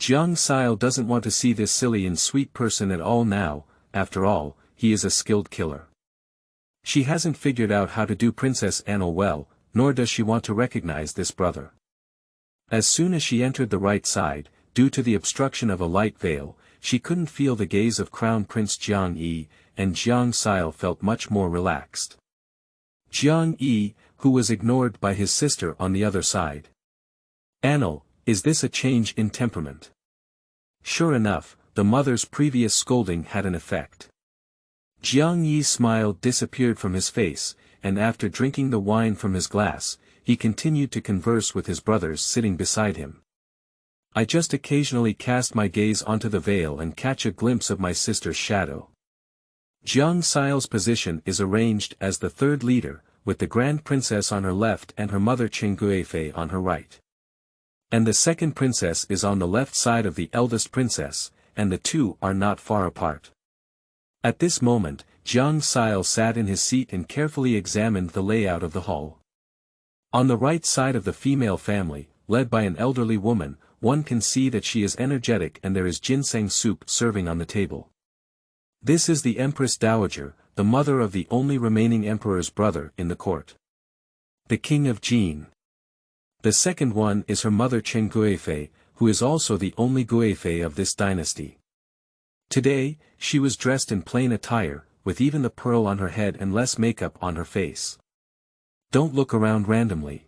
Jiang Sile doesn't want to see this silly and sweet person at all now. After all, he is a skilled killer. She hasn't figured out how to do Princess Anle well, nor does she want to recognize this brother. As soon as she entered the right side, due to the obstruction of a light veil, she couldn't feel the gaze of Crown Prince Jiang Yi, and Jiang Sile felt much more relaxed. Jiang Yi, who was ignored by his sister on the other side. Anle, is this a change in temperament? Sure enough, the mother's previous scolding had an effect. Jiang Yi's smile disappeared from his face, and after drinking the wine from his glass, he continued to converse with his brothers sitting beside him. I just occasionally cast my gaze onto the veil and catch a glimpse of my sister's shadow. Jiang Sile's position is arranged as the third leader, with the Grand Princess on her left and her mother Qing Guifei on her right. And the second princess is on the left side of the eldest princess, and the two are not far apart. At this moment, Jiang Sile sat in his seat and carefully examined the layout of the hall. On the right side of the female family, led by an elderly woman, one can see that she is energetic and there is ginseng soup serving on the table. This is the Empress Dowager, the mother of the only remaining emperor's brother in the court. The King of Jin. The second one is her mother Qing Guifei, who is also the only Guifei of this dynasty. Today, she was dressed in plain attire, with even the pearl on her head and less makeup on her face. Don't look around randomly.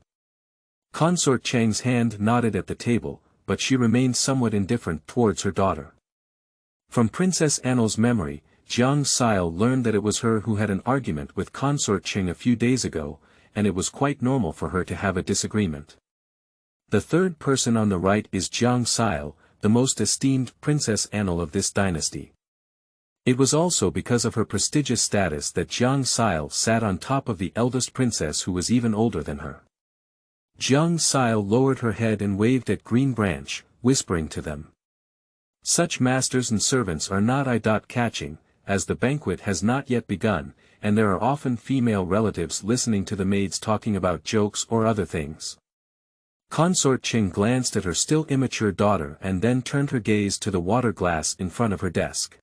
Consort Cheng's hand nodded at the table, but she remained somewhat indifferent towards her daughter. From Princess Anle's memory, Jiang Sile learned that it was her who had an argument with Consort Cheng a few days ago, and it was quite normal for her to have a disagreement. The third person on the right is Jiang Sile, the most esteemed Princess Anle of this dynasty. It was also because of her prestigious status that Jiang Sile sat on top of the eldest princess who was even older than her. Jiang Sile lowered her head and waved at Green Branch, whispering to them. Such masters and servants are not eye-catching, as the banquet has not yet begun, and there are often female relatives listening to the maids talking about jokes or other things. Consort Qing glanced at her still immature daughter and then turned her gaze to the water glass in front of her desk.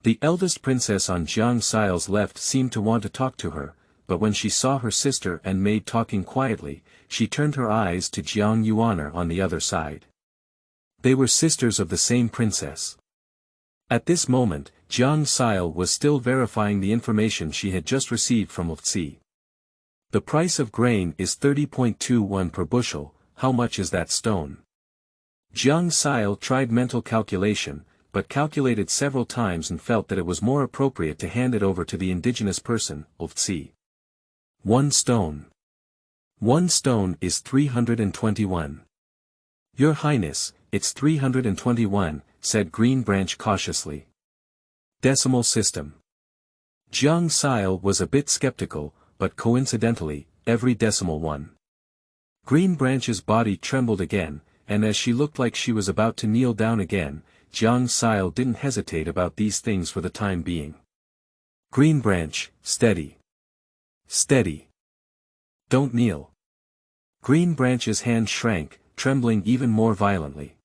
The eldest princess on Jiang Sile's left seemed to want to talk to her, but when she saw her sister and maid talking quietly, she turned her eyes to Jiang Yuan'er on the other side. They were sisters of the same princess. At this moment, Jiang Sile was still verifying the information she had just received from Lutzi. The price of grain is 30.21 per bushel. How much is that stone? Jiang Sile tried mental calculation, but calculated several times and felt that it was more appropriate to hand it over to the indigenous person, Lutzi. 1 stone. 1 stone is 321. Your Highness, it's 321, said Green Branch cautiously. Decimal system. Jiang Sile was a bit skeptical, but coincidentally, every decimal one. Green Branch's body trembled again, and as she looked like she was about to kneel down again, Jiang Sile didn't hesitate about these things for the time being. Green Branch, steady. Steady. Don't kneel. Green Branch's hand shrank, trembling even more violently.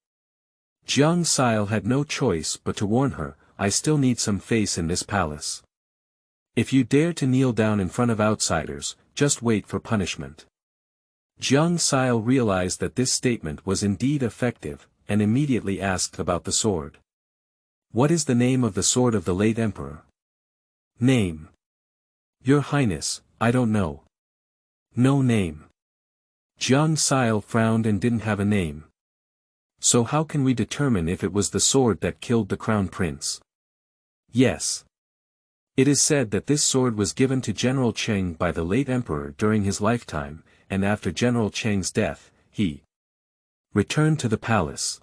Jiang Sile had no choice but to warn her, I still need some face in this palace. If you dare to kneel down in front of outsiders, just wait for punishment. Jiang Sile realized that this statement was indeed effective, and immediately asked about the sword. What is the name of the sword of the late emperor? Name. Your Highness, I don't know. No name. Jiang Sile frowned and didn't have a name. So how can we determine if it was the sword that killed the crown prince? Yes. It is said that this sword was given to General Cheng by the late emperor during his lifetime, and after General Cheng's death, he returned to the palace.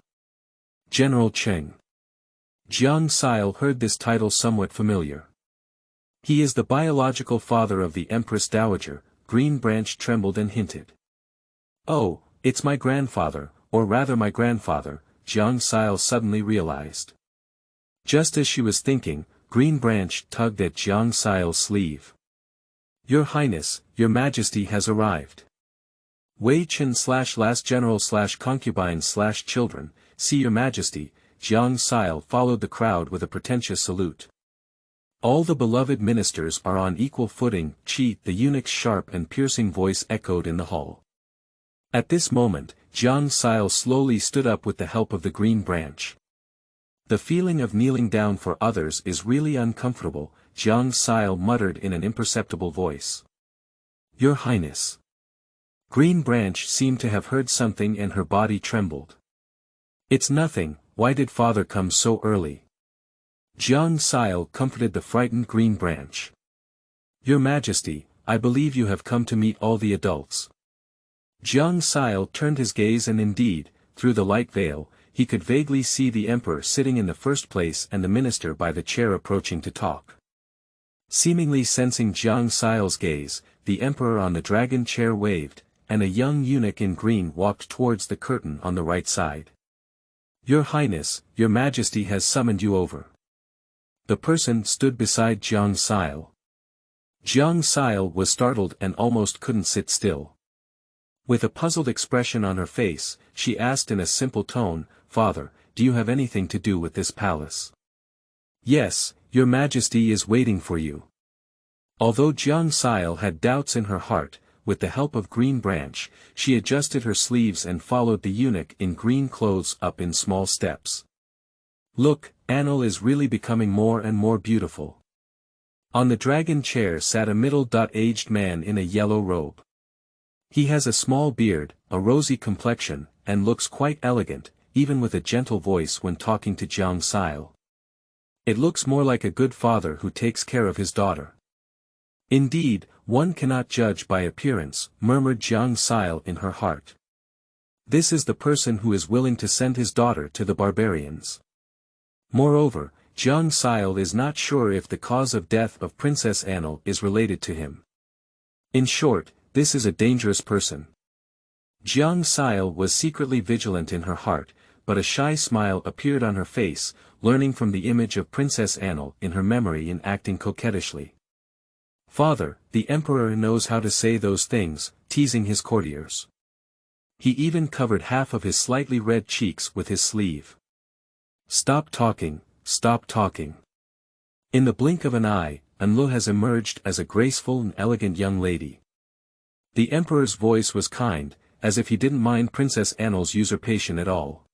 General Cheng. Jiang Sile heard this title somewhat familiar. He is the biological father of the Empress Dowager. Green Branch trembled and hinted. Oh, it's my grandfather, or rather my grandfather, Jiang Sile suddenly realized. Just as she was thinking, Green Branch tugged at Jiang Sile's sleeve. Your Highness, Your Majesty has arrived. Wei Chen / last general / concubine / children, see Your Majesty. Jiang Sile followed the crowd with a pretentious salute. All the beloved ministers are on equal footing. Chi, the eunuch's sharp and piercing voice echoed in the hall. At this moment, Jiang Sile slowly stood up with the help of the Green Branch. The feeling of kneeling down for others is really uncomfortable, Jiang Sile muttered in an imperceptible voice. Your Highness. Green Branch seemed to have heard something and her body trembled. It's nothing, why did father come so early? Jiang Sile comforted the frightened Green Branch. Your Majesty, I believe you have come to meet all the adults. Jiang Sile turned his gaze and indeed, through the light veil, he could vaguely see the emperor sitting in the first place and the minister by the chair approaching to talk. Seemingly sensing Jiang Sile's gaze, the emperor on the dragon chair waved, and a young eunuch in green walked towards the curtain on the right side. Your Highness, Your Majesty has summoned you over. The person stood beside Jiang Sile. Jiang Sile was startled and almost couldn't sit still. With a puzzled expression on her face, she asked in a simple tone, Father, do you have anything to do with this palace? Yes, Your Majesty is waiting for you. Although Jiang Sile had doubts in her heart, with the help of Green Branch, she adjusted her sleeves and followed the eunuch in green clothes up in small steps. Look, Anle is really becoming more and more beautiful. On the dragon chair sat a middle-aged man in a yellow robe. He has a small beard, a rosy complexion, and looks quite elegant, even with a gentle voice when talking to Jiang Sile. It looks more like a good father who takes care of his daughter. Indeed, one cannot judge by appearance, murmured Jiang Sile in her heart. This is the person who is willing to send his daughter to the barbarians. Moreover, Jiang Sile is not sure if the cause of death of Princess Anle is related to him. In short, this is a dangerous person. Jiang Sile was secretly vigilant in her heart, but a shy smile appeared on her face, learning from the image of Princess Anle in her memory and acting coquettishly. "Father, the emperor knows how to say those things," teasing his courtiers. He even covered half of his slightly red cheeks with his sleeve. "Stop talking, stop talking." In the blink of an eye, Anle has emerged as a graceful and elegant young lady. The emperor's voice was kind, as if he didn't mind Princess Anle's usurpation at all.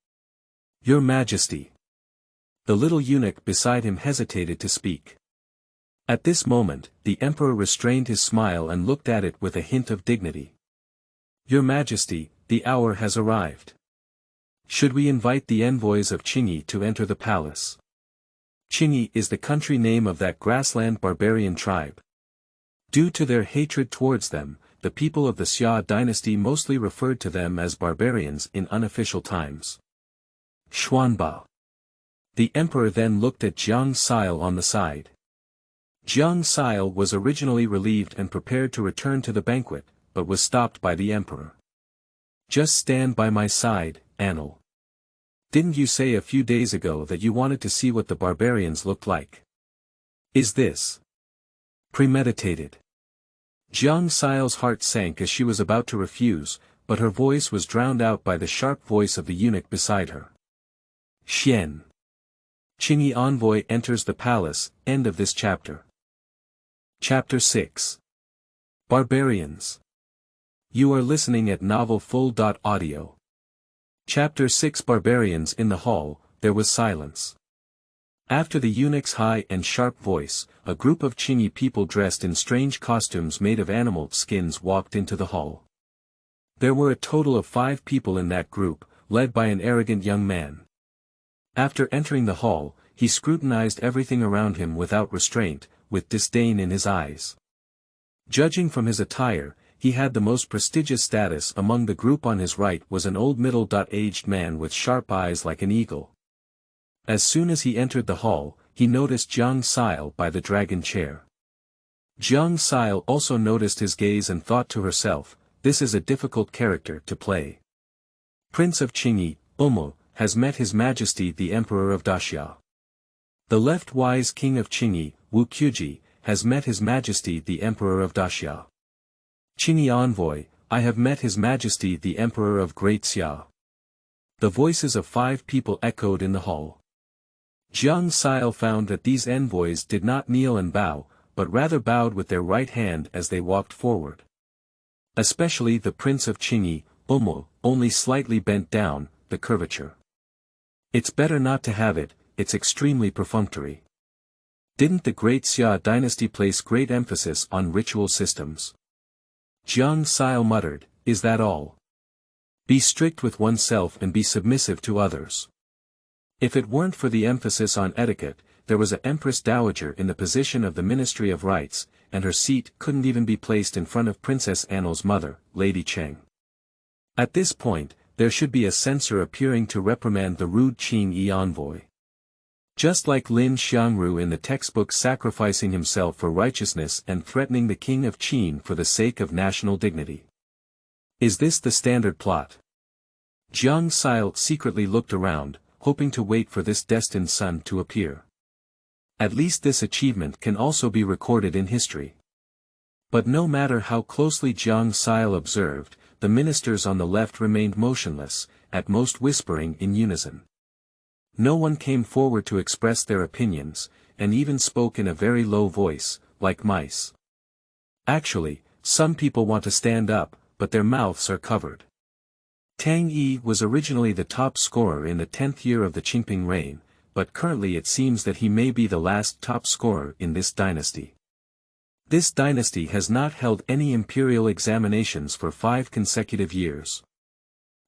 "Your Majesty." The little eunuch beside him hesitated to speak. At this moment, the emperor restrained his smile and looked at it with a hint of dignity. "Your Majesty, the hour has arrived. Should we invite the envoys of Qingyi to enter the palace?" Qingyi is the country name of that grassland barbarian tribe. Due to their hatred towards them, the people of the Xia dynasty mostly referred to them as barbarians in unofficial times. "Xuanba." The emperor then looked at Jiang Sile on the side. Jiang Sile was originally relieved and prepared to return to the banquet, but was stopped by the emperor. "Just stand by my side, Anle. Didn't you say a few days ago that you wanted to see what the barbarians looked like? Is this premeditated?" Jiang Sile's heart sank as she was about to refuse, but her voice was drowned out by the sharp voice of the eunuch beside her. "Xian." Qingyi envoy enters the palace. End of this chapter. Chapter 6. Barbarians. You are listening at novelfull.audio. Chapter 6. Barbarians. In the hall, there was silence. After the eunuch's high and sharp voice, a group of Qingyi people dressed in strange costumes made of animal skins walked into the hall. There were a total of 5 people in that group, led by an arrogant young man. After entering the hall, he scrutinized everything around him without restraint, with disdain in his eyes. Judging from his attire, he had the most prestigious status among the group. On his right was an old middle-aged man with sharp eyes like an eagle. As soon as he entered the hall, he noticed Jiang Sile by the dragon chair. Jiang Sile also noticed his gaze and thought to herself, "This is a difficult character to play. Prince of Qingyi, has met His Majesty the Emperor of Daxia. The left-wise King of Qingyi, Wu Quji, has met His Majesty the Emperor of Daxia. Qingyi envoy, I have met His Majesty the Emperor of Great Xia." The voices of 5 people echoed in the hall. Jiang Sile found that these envoys did not kneel and bow, but rather bowed with their right hand as they walked forward. Especially the Prince of Qingyi, only slightly bent down, the curvature. "It's better not to have it, it's extremely perfunctory. Didn't the Great Xia dynasty place great emphasis on ritual systems?" Jiang Sile muttered, "Is that all? Be strict with oneself and be submissive to others. If it weren't for the emphasis on etiquette, there was an Empress Dowager in the position of the Ministry of Rites, and her seat couldn't even be placed in front of Princess Anle's mother, Lady Cheng. At this point, there should be a censor appearing to reprimand the rude Qingyi envoy. Just like Lin Xiangru in the textbook sacrificing himself for righteousness and threatening the king of Qin for the sake of national dignity. Is this the standard plot? Jiang Sile secretly looked around, hoping to wait for this destined son to appear. At least this achievement can also be recorded in history. But no matter how closely Jiang Sile observed, the ministers on the left remained motionless, at most whispering in unison. No one came forward to express their opinions, and even spoke in a very low voice, like mice. Actually, some people want to stand up, but their mouths are covered. Tang Yi was originally the top scorer in the 10th year of the Qingping reign, but currently it seems that he may be the last top scorer in this dynasty. This dynasty has not held any imperial examinations for 5 consecutive years.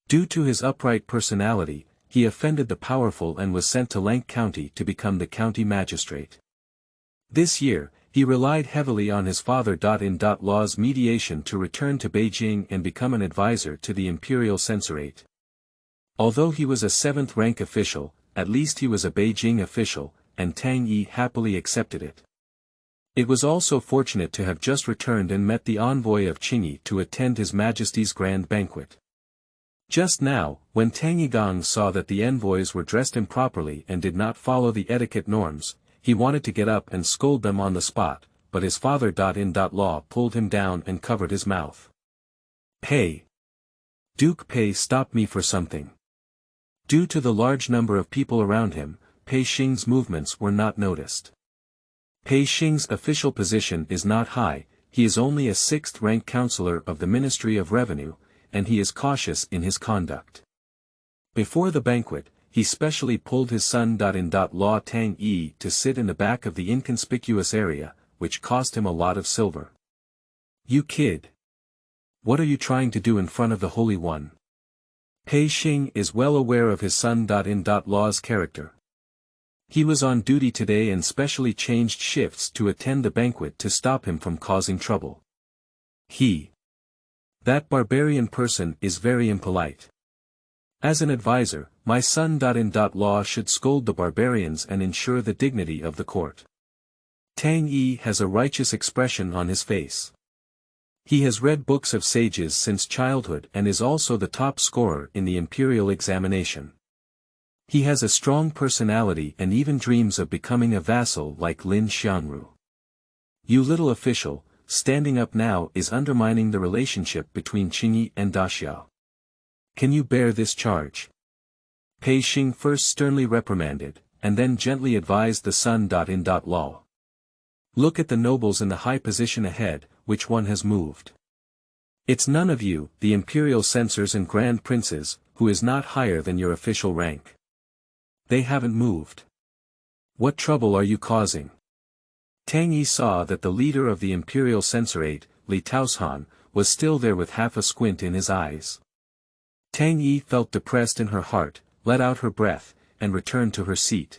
Due to his upright personality, he offended the powerful and was sent to Lank County to become the county magistrate. This year, he relied heavily on his father-in-law's mediation to return to Beijing and become an advisor to the imperial censorate. Although he was a 7th-rank official, at least he was a Beijing official, and Tang Yi happily accepted it. It was also fortunate to have just returned and met the envoy of Qingyi to attend His Majesty's grand banquet. Just now, when Tang Yigang saw that the envoys were dressed improperly and did not follow the etiquette norms, he wanted to get up and scold them on the spot, but his father-in-law pulled him down and covered his mouth. "Hey! Duke Pei, stop me for something." Due to the large number of people around him, Pei Xing's movements were not noticed. Pei Xing's official position is not high, he is only a 6th-rank counselor of the Ministry of Revenue, and he is cautious in his conduct. Before the banquet, he specially pulled his son-in-law Tang Yi to sit in the back of the inconspicuous area, which cost him a lot of silver. "You kid! What are you trying to do in front of the Holy One?" Pei Xing is well aware of his son-in-law's character. He was on duty today and specially changed shifts to attend the banquet to stop him from causing trouble. That barbarian person is very impolite. As an advisor, my son-in-law should scold the barbarians and ensure the dignity of the court. Tang Yi has a righteous expression on his face. He has read books of sages since childhood and is also the top scorer in the imperial examination. He has a strong personality and even dreams of becoming a vassal like Lin Xianru. You little official, standing up now is undermining the relationship between Qingyi and Daxiao. Can you bear this charge? Pei Xing first sternly reprimanded, and then gently advised the son-in-law. Look at the nobles in the high position ahead, which one has moved? It's none of you, the imperial censors and grand princes, who is not higher than your official rank. They haven't moved. What trouble are you causing? Tang Yi saw that the leader of the imperial censorate, Li Taoshan, was still there with half a squint in his eyes. Tang Yi felt depressed in her heart, let out her breath, and returned to her seat.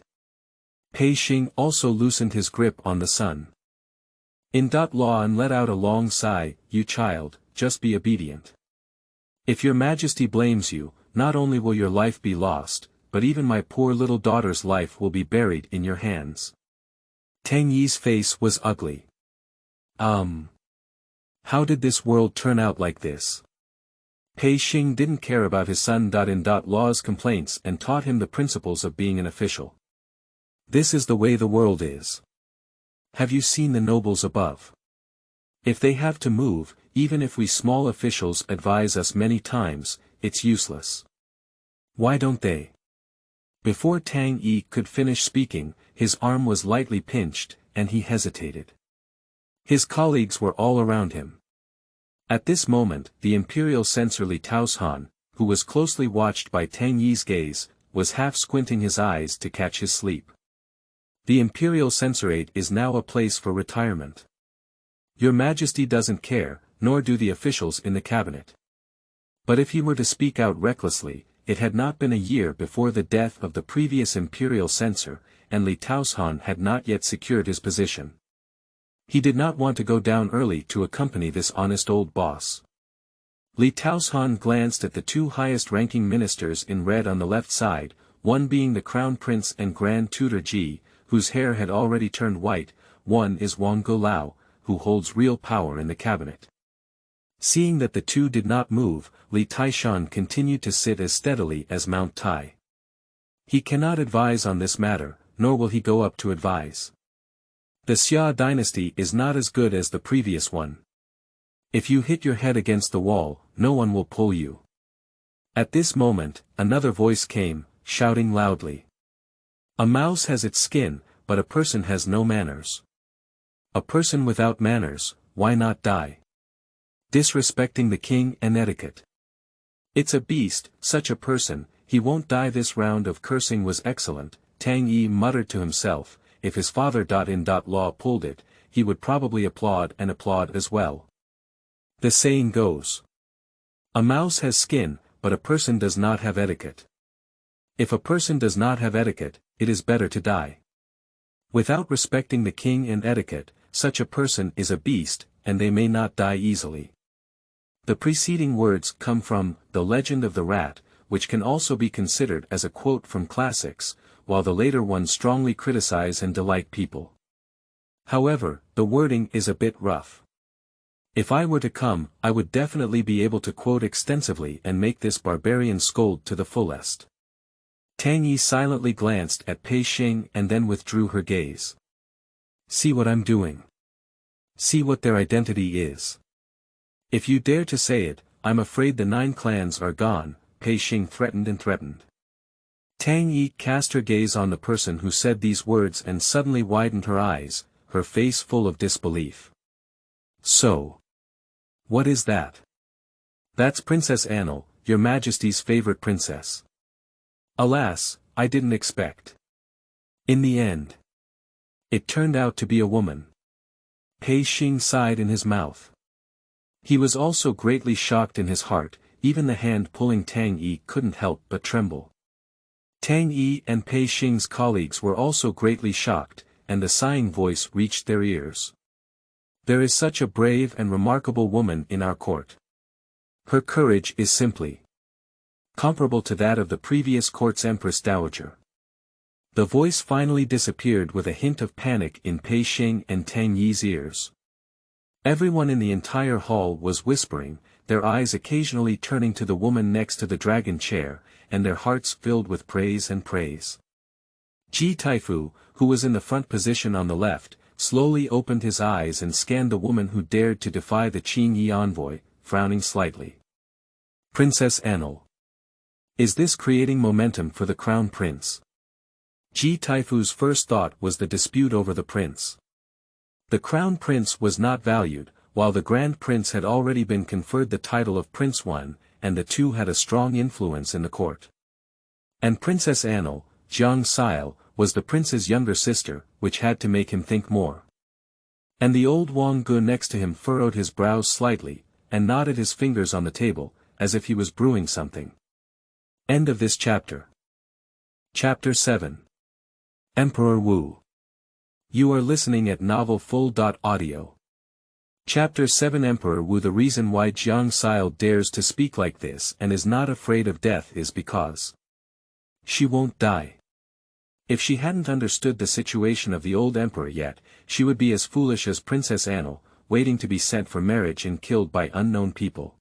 Pei Xing also loosened his grip on the son-in-law and let out a long sigh. You child, just be obedient. If your majesty blames you, not only will your life be lost, but even my poor little daughter's life will be buried in your hands. Tang Yi's face was ugly. How did this world turn out like this? Pei Xing didn't care about his son-in-law's complaints and taught him the principles of being an official. This is the way the world is. Have you seen the nobles above? If they have to move, even if we small officials advise us many times, it's useless. Why don't they? Before Tang Yi could finish speaking, his arm was lightly pinched, and he hesitated. His colleagues were all around him. At this moment, the imperial censor Li Taoshan, who was closely watched by Tang Yi's gaze, was half squinting his eyes to catch his sleep. The imperial censorate is now a place for retirement. Your Majesty doesn't care, nor do the officials in the cabinet. But if he were to speak out recklessly, it had not been a year before the death of the previous imperial censor, and Li Taoshan had not yet secured his position. He did not want to go down early to accompany this honest old boss. Li Taoshan glanced at the two highest-ranking ministers in red on the left side, one being the crown prince and grand tutor Ji, whose hair had already turned white, one is Wang Golao, who holds real power in the cabinet. Seeing that the two did not move, Li Taishan continued to sit as steadily as Mount Tai. He cannot advise on this matter, nor will he go up to advise. The Xia dynasty is not as good as the previous one. If you hit your head against the wall, no one will pull you. At this moment, another voice came, shouting loudly. A mouse has its skin, but a person has no manners. A person without manners, why not die? Disrespecting the king and etiquette. It's a beast, such a person, he won't die. This round of cursing was excellent, Tang Yi muttered to himself. If his father-in-law pulled it, he would probably applaud as well. The saying goes. A mouse has skin, but a person does not have etiquette. If a person does not have etiquette, it is better to die. Without respecting the king and etiquette, such a person is a beast, and they may not die easily. The preceding words come from The Legend of the Rat, which can also be considered as a quote from classics, while the later ones strongly criticize and delight people. However, the wording is a bit rough. If I were to come, I would definitely be able to quote extensively and make this barbarian scold to the fullest. Tang Yi silently glanced at Pei Xing and then withdrew her gaze. See what I'm doing. See what their identity is. If you dare to say it, I'm afraid the 9 clans are gone, Pei Xing threatened. Tang Yi cast her gaze on the person who said these words and suddenly widened her eyes, her face full of disbelief. So. What is that? That's Princess Anle, your Majesty's favorite princess. Alas, I didn't expect. In the end. It turned out to be a woman. Pei Xing sighed in his mouth. He was also greatly shocked in his heart, even the hand pulling Tang Yi couldn't help but tremble. Tang Yi and Pei Xing's colleagues were also greatly shocked, and the sighing voice reached their ears. There is such a brave and remarkable woman in our court. Her courage is simply comparable to that of the previous court's Empress Dowager. The voice finally disappeared with a hint of panic in Pei Xing and Tang Yi's ears. Everyone in the entire hall was whispering, their eyes occasionally turning to the woman next to the dragon chair, and their hearts filled with praise and praise. Ji Taifu, who was in the front position on the left, slowly opened his eyes and scanned the woman who dared to defy the Qing Yi envoy, frowning slightly. Princess Anle. Is this creating momentum for the crown prince? Ji Taifu's first thought was the dispute over the prince. The crown prince was not valued, while the grand prince had already been conferred the title of Prince One, and the two had a strong influence in the court. And Princess Anle, Jiang Sile, was the prince's younger sister, which had to make him think more. And the old Wang Gu next to him furrowed his brows slightly, and knotted his fingers on the table, as if he was brewing something. End of this chapter. Chapter 7. Emperor Wu. You are listening at novelfull.audio. Chapter 7 Emperor Wu. The reason why Jiang Sile dares to speak like this and is not afraid of death is because she won't die. If she hadn't understood the situation of the old emperor yet, she would be as foolish as Princess Anle, waiting to be sent for marriage and killed by unknown people.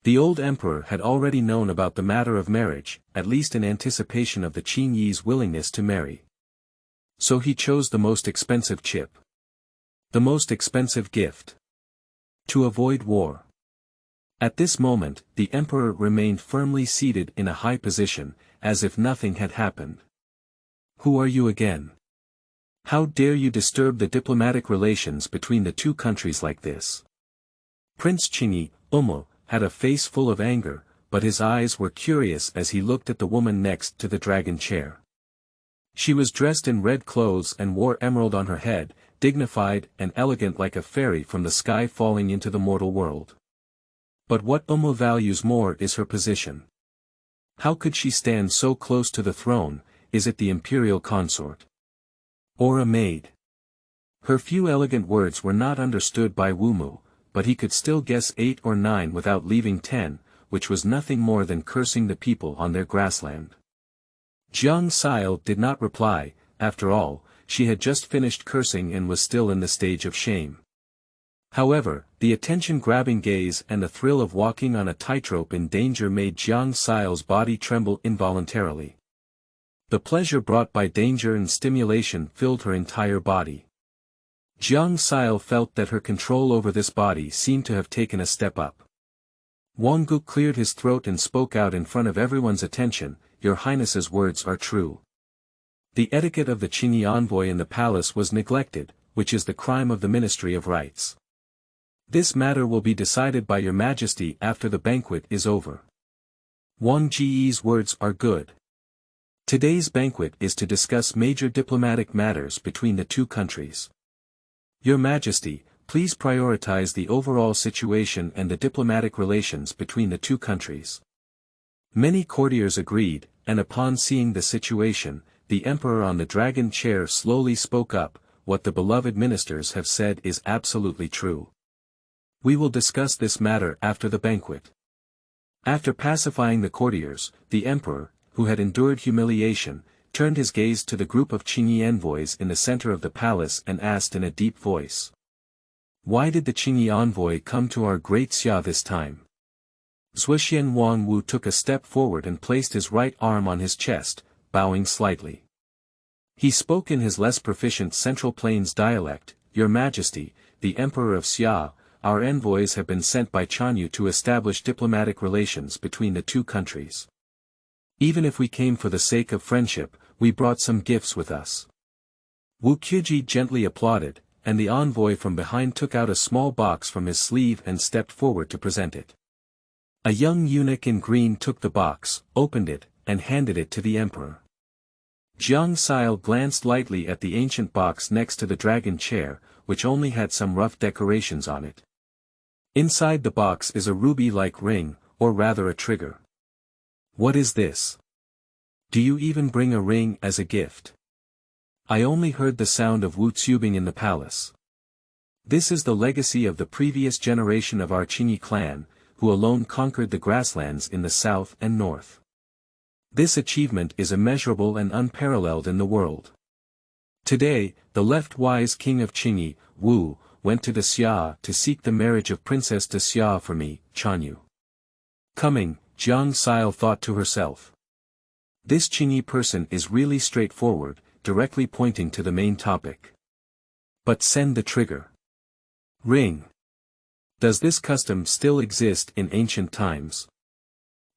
The old emperor had already known about the matter of marriage, at least in anticipation of the Qing Yi's willingness to marry. So he chose the most expensive chip. The most expensive gift. To avoid war. At this moment, the emperor remained firmly seated in a high position, as if nothing had happened. Who are you again? How dare you disturb the diplomatic relations between the two countries like this? Prince Qingyi, had a face full of anger, but his eyes were curious as he looked at the woman next to the dragon chair. She was dressed in red clothes and wore emerald on her head, dignified and elegant like a fairy from the sky falling into the mortal world. But what values more is her position. How could she stand so close to the throne? Is it the imperial consort? Or a maid? Her few elegant words were not understood by Wu Mu, but he could still guess 8 or 9 without leaving 10, which was nothing more than cursing the people on their grassland. Jiang Sile did not reply. After all, she had just finished cursing and was still in the stage of shame. However, the attention-grabbing gaze and the thrill of walking on a tightrope in danger made Jiang Sile's body tremble involuntarily. The pleasure brought by danger and stimulation filled her entire body. Jiang Sile felt that her control over this body seemed to have taken a step up. Wang Gu cleared his throat and spoke out in front of everyone's attention, "Your Highness's words are true. The etiquette of the Qingyi envoy in the palace was neglected, which is the crime of the Ministry of Rites. This matter will be decided by Your Majesty after the banquet is over." Wang Ji's words are good. Today's banquet is to discuss major diplomatic matters between the two countries. Your Majesty, please prioritize the overall situation and the diplomatic relations between the two countries. Many courtiers agreed, and upon seeing the situation, the emperor on the dragon chair slowly spoke up, "What the beloved ministers have said is absolutely true. We will discuss this matter after the banquet." After pacifying the courtiers, the emperor, who had endured humiliation, turned his gaze to the group of Qingyi envoys in the center of the palace and asked in a deep voice. Why did the Qingyi envoy come to our great Xia this time? Zhuxian Wangwu took a step forward and placed his right arm on his chest, bowing slightly. He spoke in his less proficient Central Plains dialect, Your Majesty, the Emperor of Xia, our envoys have been sent by Chanyu to establish diplomatic relations between the two countries. Even if we came for the sake of friendship, we brought some gifts with us. Wu Qiuji gently applauded, and the envoy from behind took out a small box from his sleeve and stepped forward to present it. A young eunuch in green took the box, opened it, and handed it to the emperor. Jiang Sile glanced lightly at the ancient box next to the dragon chair, which only had some rough decorations on it. Inside the box is a ruby-like ring, or rather a trigger. What is this? Do you even bring a ring as a gift? I only heard the sound of Wu Zubing in the palace. This is the legacy of the previous generation of our Qingyi clan, who alone conquered the grasslands in the south and north. This achievement is immeasurable and unparalleled in the world. Today, the left-wise king of Qingyi, Wu, went to the Xia to seek the marriage of Princess de Xia for me, Chanyu. Coming, Jiang Sile thought to herself. This Qingyi person is really straightforward, directly pointing to the main topic. But send the trigger. Ring. Does this custom still exist in ancient times?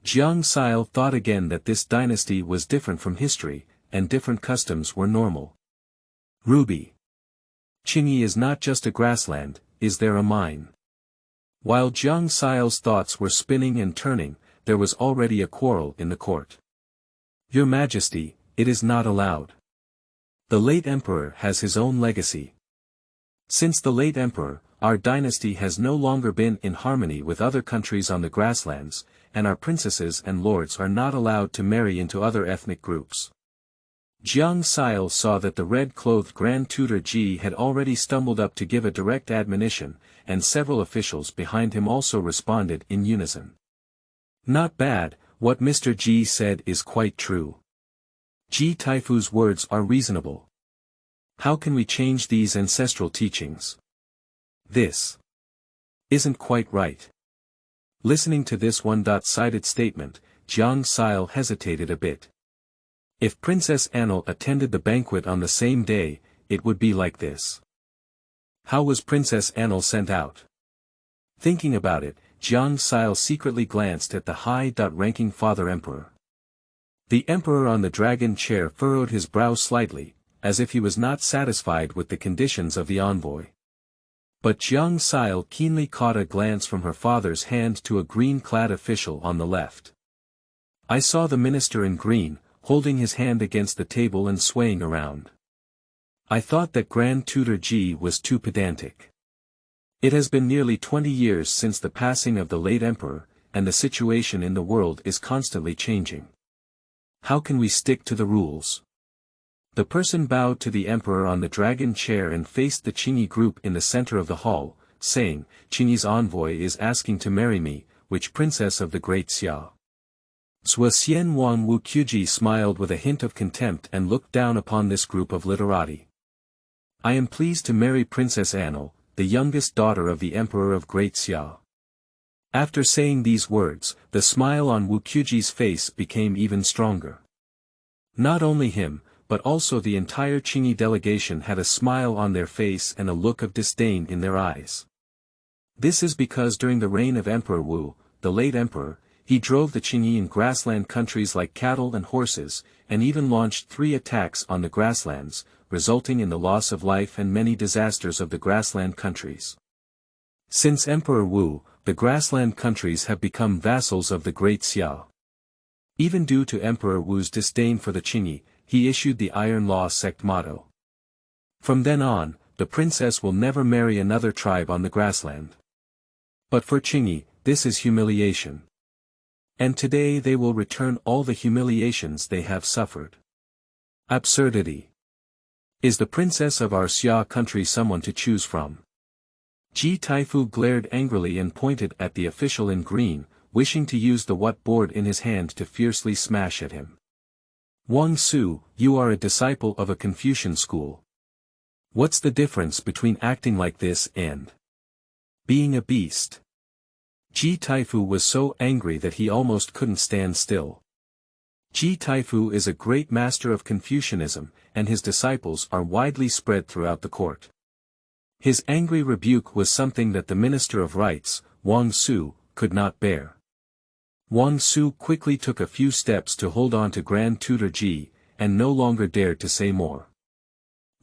Jiang Sile thought again that this dynasty was different from history, and different customs were normal. Ruby. Qingyi is not just a grassland, is there a mine? While Jiang Sile's thoughts were spinning and turning, there was already a quarrel in the court. Your Majesty, it is not allowed. The late emperor has his own legacy. Since the late emperor, our dynasty has no longer been in harmony with other countries on the grasslands, and our princesses and lords are not allowed to marry into other ethnic groups. Jiang Sile saw that the red-clothed Grand Tutor Ji had already stumbled up to give a direct admonition, and several officials behind him also responded in unison. Not bad, what Mr. Ji said is quite true. Ji Taifu's words are reasonable. How can we change these ancestral teachings? This isn't quite right. Listening to this one-sided statement, Jiang Sile hesitated a bit. If Princess Anle attended the banquet on the same day, it would be like this. How was Princess Anle sent out? Thinking about it, Jiang Sile secretly glanced at the high-ranking father emperor. The emperor on the dragon chair furrowed his brow slightly, as if he was not satisfied with the conditions of the envoy. But Jiang Sile keenly caught a glance from her father's hand to a green-clad official on the left. I saw the minister in green, holding his hand against the table and swaying around. I thought that Grand Tutor Ji was too pedantic. It has been nearly 20 years since the passing of the late emperor, and the situation in the world is constantly changing. How can we stick to the rules? The person bowed to the emperor on the dragon chair and faced the Qingyi group in the center of the hall, saying, Qingyi's envoy is asking to marry me, which princess of the great Xia? Zhuxian Wangwu Qiuji smiled with a hint of contempt and looked down upon this group of literati. I am pleased to marry Princess Anle, the youngest daughter of the Emperor of Great Xia. After saying these words, the smile on Wu Qiuji's face became even stronger. Not only him, but also the entire Qingyi delegation had a smile on their face and a look of disdain in their eyes. This is because during the reign of Emperor Wu, the late emperor, he drove the Qingyi in grassland countries like cattle and horses, and even launched 3 attacks on the grasslands, resulting in the loss of life and many disasters of the grassland countries. Since Emperor Wu, the grassland countries have become vassals of the Great Xia. Even due to Emperor Wu's disdain for the Qingyi, he issued the Iron Law sect motto. From then on, the princess will never marry another tribe on the grassland. But for Qingyi, this is humiliation. And today they will return all the humiliations they have suffered. Absurdity. Is the princess of our Xia country someone to choose from? Ji Taifu glared angrily and pointed at the official in green, wishing to use the what board in his hand to fiercely smash at him. Wang Su, you are a disciple of a Confucian school. What's the difference between acting like this and Being a beast. Ji Taifu was so angry that he almost couldn't stand still. Ji Taifu is a great master of Confucianism, and his disciples are widely spread throughout the court. His angry rebuke was something that the Minister of Rites, Wang Su, could not bear. Wang Su quickly took a few steps to hold on to Grand Tutor Ji, and no longer dared to say more.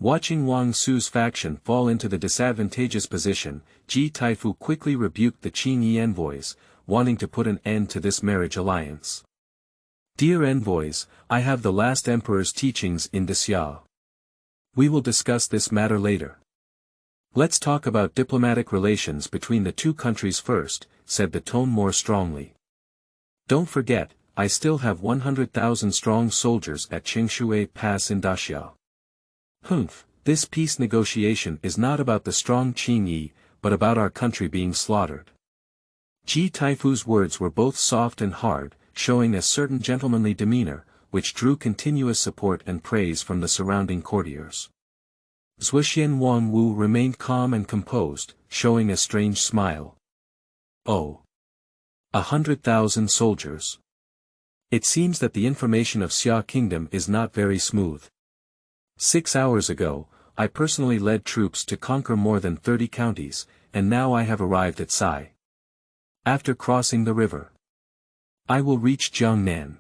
Watching Wang Su's faction fall into the disadvantageous position, Ji Taifu quickly rebuked the Qingyi envoys, wanting to put an end to this marriage alliance. Dear envoys, I have the last emperor's teachings in Xia. We will discuss this matter later. Let's talk about diplomatic relations between the two countries first, said the tone more strongly. Don't forget, I still have 100,000 strong soldiers at Qingshui Pass in Daxia. Humph, this peace negotiation is not about the strong Qingyi, but about our country being slaughtered. Ji Taifu's words were both soft and hard, showing a certain gentlemanly demeanor, which drew continuous support and praise from the surrounding courtiers. Zuoxian Wangwu remained calm and composed, showing a strange smile. Oh! 100,000 soldiers. It seems that the information of Xia Kingdom is not very smooth. 6 hours ago, I personally led troops to conquer more than 30 counties, and now I have arrived at Sai. After crossing the river, I will reach Jiangnan.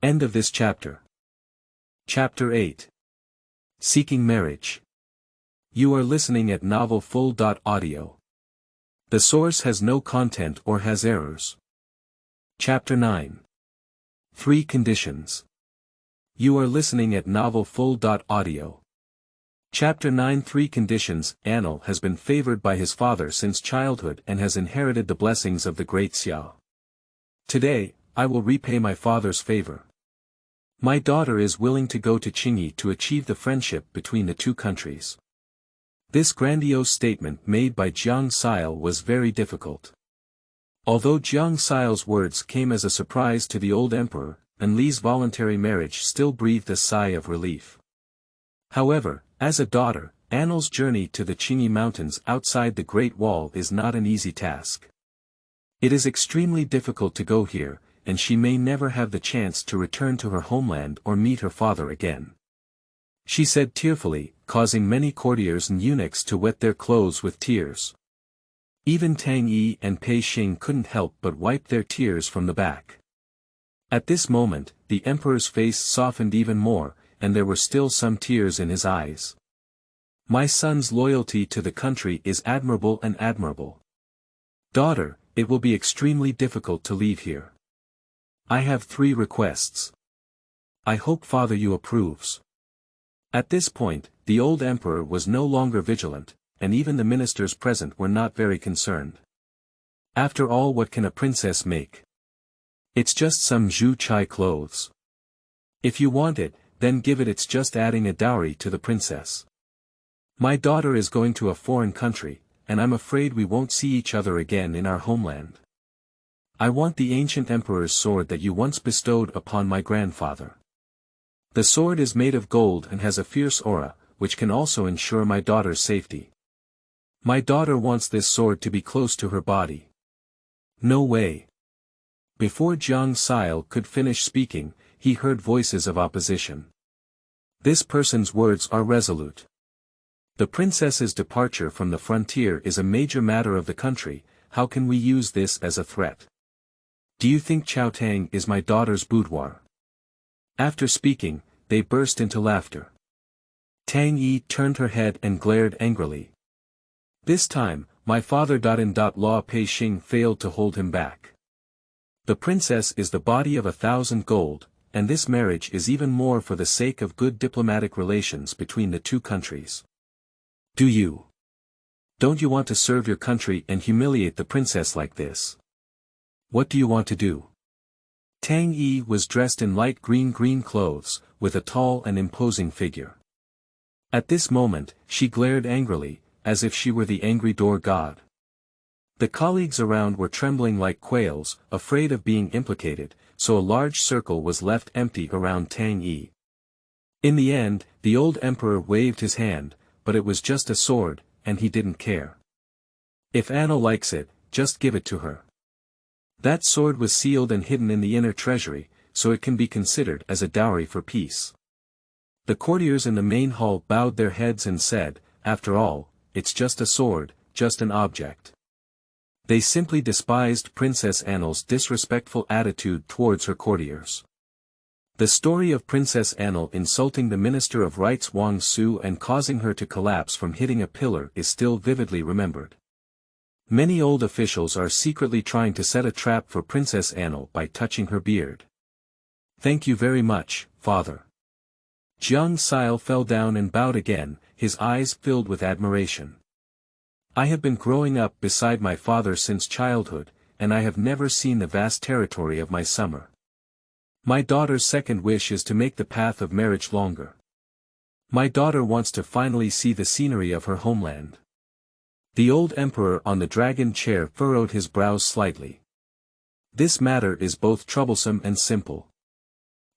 End of this chapter. Chapter 8. Seeking Marriage. You are listening at novelfull.audio. The source has no content or has errors. Chapter 9. 3 Conditions. You are listening at novelfull.audio. Chapter 9 3 Conditions. Anle has been favored by his father since childhood and has inherited the blessings of the great Xia. Today, I will repay my father's favor. My daughter is willing to go to Qingyi to achieve the friendship between the two countries. This grandiose statement made by Jiang Sile was very difficult. Although Jiang Sile's words came as a surprise to the old emperor, Anle's voluntary marriage still breathed a sigh of relief. However, as a daughter, Anle's journey to the Qingyi Mountains outside the Great Wall is not an easy task. It is extremely difficult to go here, and she may never have the chance to return to her homeland or meet her father again. She said tearfully, causing many courtiers and eunuchs to wet their clothes with tears. Even Tang Yi and Pei Xing couldn't help but wipe their tears from the back. At this moment, the emperor's face softened even more, and there were still some tears in his eyes. My son's loyalty to the country is admirable and admirable. Daughter, it will be extremely difficult to leave here. I have 3 requests. I hope father you approves. At this point, the old emperor was no longer vigilant, and even the ministers present were not very concerned. After all, what can a princess make? It's just some Zhu Chai clothes. If you want it, then give it. It's just adding a dowry to the princess. My daughter is going to a foreign country, and I'm afraid we won't see each other again in our homeland. I want the ancient emperor's sword that you once bestowed upon my grandfather. The sword is made of gold and has a fierce aura, which can also ensure my daughter's safety. My daughter wants this sword to be close to her body. No way. Before Jiang Sile could finish speaking, he heard voices of opposition. This person's words are resolute. The princess's departure from the frontier is a major matter of the country. How can we use this as a threat? Do you think Chaotang is my daughter's boudoir? After speaking, they burst into laughter. Tang Yi turned her head and glared angrily. This time, my father. Law Pei Xing failed to hold him back. The princess is the body of 1,000 gold, and this marriage is even more for the sake of good diplomatic relations between the two countries. Do you? Don't you want to serve your country and humiliate the princess like this? What do you want to do? Tang Yi was dressed in light green clothes, with a tall and imposing figure. At this moment, she glared angrily, as if she were the angry door god. The colleagues around were trembling like quails, afraid of being implicated, so a large circle was left empty around Tang Yi. In the end, the old emperor waved his hand, but it was just a sword, and he didn't care. If Anle likes it, just give it to her. That sword was sealed and hidden in the inner treasury, so it can be considered as a dowry for peace. The courtiers in the main hall bowed their heads and said, after all, it's just a sword, just an object. They simply despised Princess Anle's disrespectful attitude towards her courtiers. The story of Princess Anle insulting the Minister of Rites Wang Su and causing her to collapse from hitting a pillar is still vividly remembered. Many old officials are secretly trying to set a trap for Princess Anle by touching her beard. Thank you very much, father. Jiang Sile fell down and bowed again, his eyes filled with admiration. I have been growing up beside my father since childhood, and I have never seen the vast territory of my summer. My daughter's second wish is to make the path of marriage longer. My daughter wants to finally see the scenery of her homeland. The old emperor on the dragon chair furrowed his brows slightly. This matter is both troublesome and simple.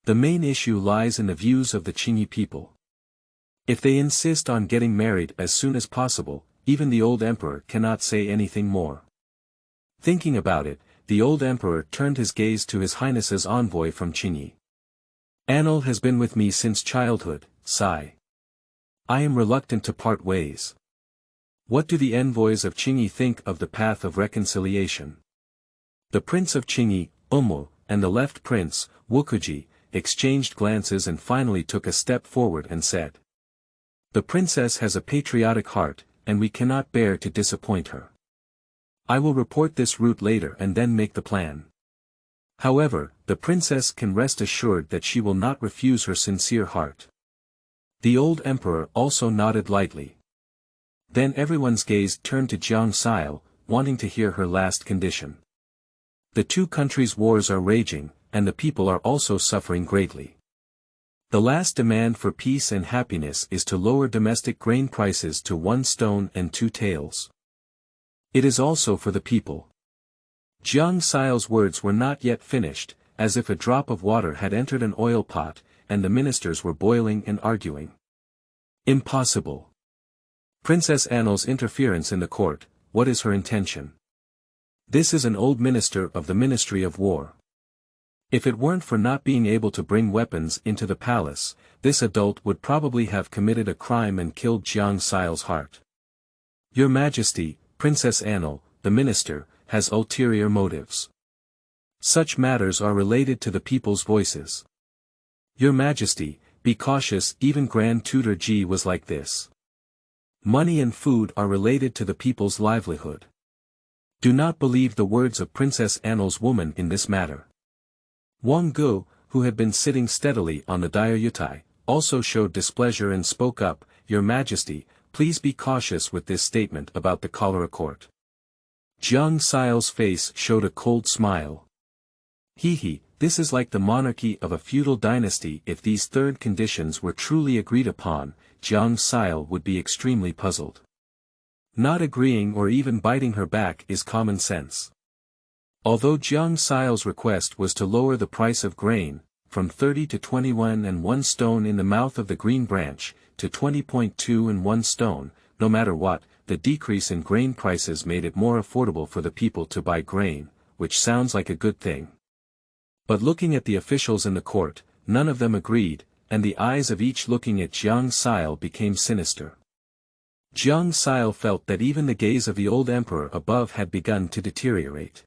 The main issue lies in the views of the Qingyi people. If they insist on getting married as soon as possible, even the old emperor cannot say anything more. Thinking about it, the old emperor turned his gaze to His Highness's envoy from Qingyi. Anle has been with me since childhood, Sai. I am reluctant to part ways. What do the envoys of Qingyi think of the path of reconciliation? The prince of Qingyi, Umu, and the left prince, Wukuji, exchanged glances and finally took a step forward and said. The princess has a patriotic heart, and we cannot bear to disappoint her. I will report this route later and then make the plan. However, the princess can rest assured that she will not refuse her sincere heart. The old emperor also nodded lightly. Then everyone's gaze turned to Jiang Sile, wanting to hear her last condition. The two countries' wars are raging, and the people are also suffering greatly. The last demand for peace and happiness is to lower domestic grain prices to 1 stone and 2 taels. It is also for the people. Jiang Sile's words were not yet finished, as if a drop of water had entered an oil pot, and the ministers were boiling and arguing. Impossible. Princess Anle's interference in the court, what is her intention? This is an old minister of the Ministry of War. If it weren't for not being able to bring weapons into the palace, this adult would probably have committed a crime and killed Jiang Sile's heart. Your Majesty, Princess Anle, the minister, has ulterior motives. Such matters are related to the people's voices. Your Majesty, be cautious. Even Grand Tutor Ji was like this. Money and food are related to the people's livelihood. Do not believe the words of Princess Anle's woman in this matter. Wang Gu, who had been sitting steadily on the diayutai, also showed displeasure and spoke up, Your Majesty, please be cautious with this statement about the cholera court. Jiang Sile's face showed a cold smile. This is like the monarchy of a feudal dynasty. If these third conditions were truly agreed upon, Jiang Sile would be extremely puzzled. Not agreeing or even biting her back is common sense. Although Jiang Sile's request was to lower the price of grain, from 30 to 21 and 1 stone in the mouth of the green branch, to 20.2 and 1 stone, no matter what, the decrease in grain prices made it more affordable for the people to buy grain, which sounds like a good thing. But looking at the officials in the court, none of them agreed, and the eyes of each looking at Jiang Sile became sinister. Jiang Sile felt that even the gaze of the old emperor above had begun to deteriorate.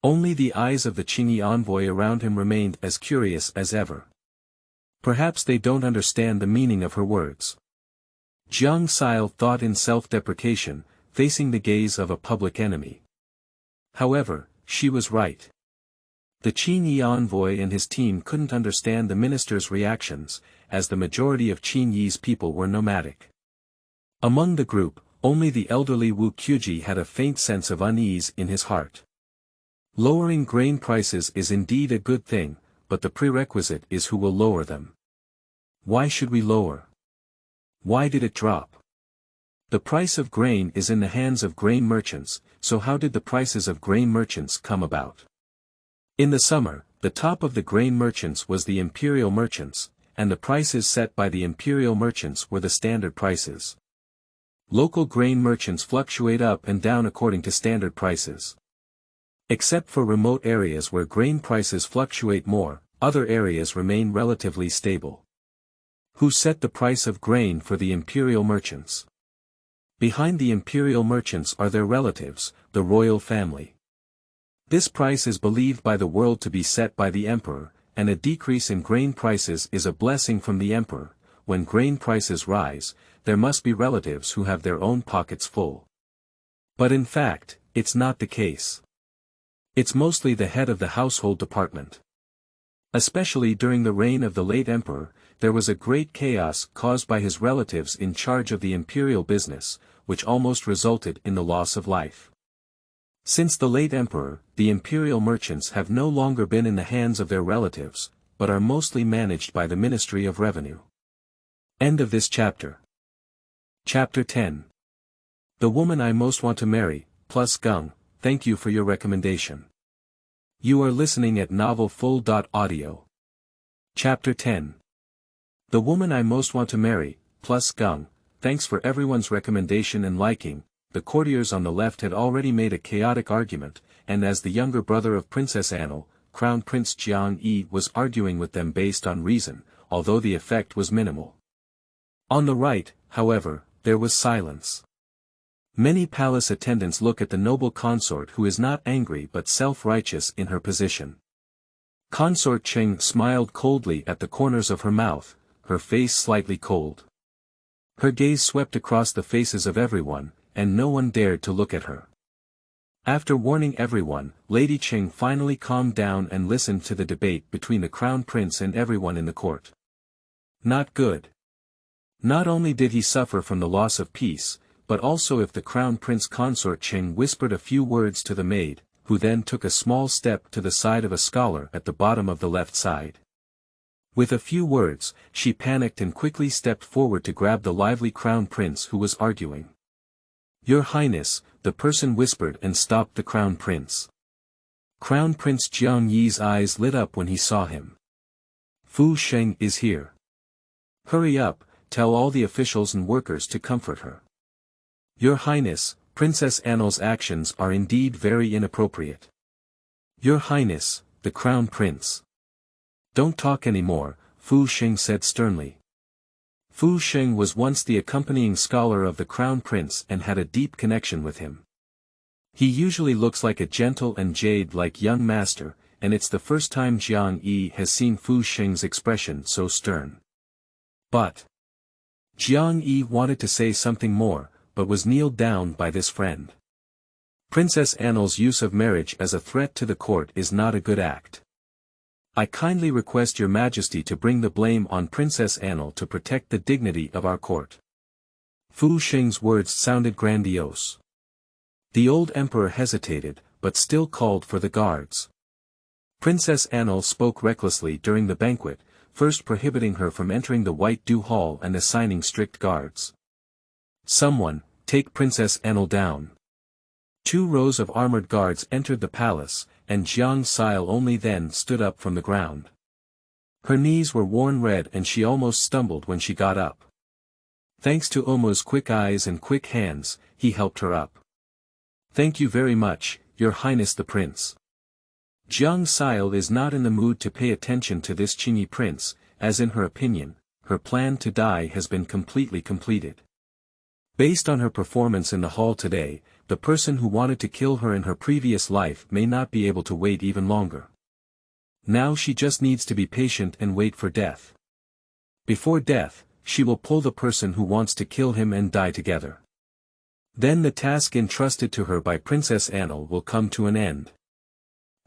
Only the eyes of the Qingyi envoy around him remained as curious as ever. Perhaps they don't understand the meaning of her words. Jiang Sile thought in self-deprecation, facing the gaze of a public enemy. However, she was right. The Qingyi envoy and his team couldn't understand the minister's reactions, as the majority of Qingyi's people were nomadic. Among the group, only the elderly Wu Quji had a faint sense of unease in his heart. Lowering grain prices is indeed a good thing, but the prerequisite is who will lower them. Why should we lower? Why did it drop? The price of grain is in the hands of grain merchants, so how did the prices of grain merchants come about? In the summer, the top of the grain merchants was the imperial merchants, and the prices set by the imperial merchants were the standard prices. Local grain merchants fluctuate up and down according to standard prices. Except for remote areas where grain prices fluctuate more, other areas remain relatively stable. Who set the price of grain for the imperial merchants? Behind the imperial merchants are their relatives, the royal family. This price is believed by the world to be set by the emperor, and a decrease in grain prices is a blessing from the emperor. When grain prices rise, there must be relatives who have their own pockets full. But in fact, it's not the case. It's mostly the head of the household department. Especially during the reign of the late emperor, there was a great chaos caused by his relatives in charge of the imperial business, which almost resulted in the loss of life. Since the late emperor, the imperial merchants have no longer been in the hands of their relatives, but are mostly managed by the Ministry of Revenue. End of this chapter. Chapter 10. The Woman I Most Want to Marry, plus Geng. Thank you for your recommendation. You are listening at novelfull.audio. Chapter 10. The Woman I Most Want to Marry, plus Geng. Thanks for everyone's recommendation and liking. The courtiers on the left had already made a chaotic argument, and as the younger brother of Princess Anle, Crown Prince Jiang was arguing with them based on reason, although the effect was minimal. On the right, however, there was silence. Many palace attendants look at the noble consort who is not angry but self-righteous in her position. Consort Geng smiled coldly at the corners of her mouth, her face slightly cold. Her gaze swept across the faces of everyone, and no one dared to look at her. After warning everyone, Lady Geng finally calmed down and listened to the debate between the crown prince and everyone in the court. Not good. Not only did he suffer from the loss of peace, but also if the crown prince consort Geng whispered a few words to the maid, who then took a small step to the side of a scholar at the bottom of the left side. With a few words, she panicked and quickly stepped forward to grab the lively crown prince who was arguing. Your Highness, the person whispered and stopped the crown prince. Crown Prince Jiang's eyes lit up when he saw him. Fu Sheng is here. Hurry up, tell all the officials and workers to comfort her. Your Highness, Princess Anle's actions are indeed very inappropriate. Your Highness, the Crown Prince. Don't talk anymore, Fu Sheng said sternly. Fu Sheng was once the accompanying scholar of the Crown Prince and had a deep connection with him. He usually looks like a gentle and jade-like young master, and it's the first time Jiang has seen Fu Sheng's expression so stern. But Jiang wanted to say something more, but was kneeled down by this friend. Princess Anle's use of marriage as a threat to the court is not a good act. I kindly request your majesty to bring the blame on Princess Anle to protect the dignity of our court. Fu Sheng's words sounded grandiose. The old emperor hesitated, but still called for the guards. Princess Anle spoke recklessly during the banquet, first prohibiting her from entering the White Dew Hall and assigning strict guards. Someone, take Princess Anle down. 2 rows of armored guards entered the palace, and Jiang Sile only then stood up from the ground. Her knees were worn red and she almost stumbled when she got up. Thanks to Omo's quick eyes and quick hands, he helped her up. Thank you very much, Your Highness the Prince. Jiang Sile is not in the mood to pay attention to this Qingyi prince, as in her opinion, her plan to die has been completely completed. Based on her performance in the hall today, the person who wanted to kill her in her previous life may not be able to wait even longer. Now she just needs to be patient and wait for death. Before death, she will pull the person who wants to kill him and die together. Then the task entrusted to her by Princess Anle will come to an end.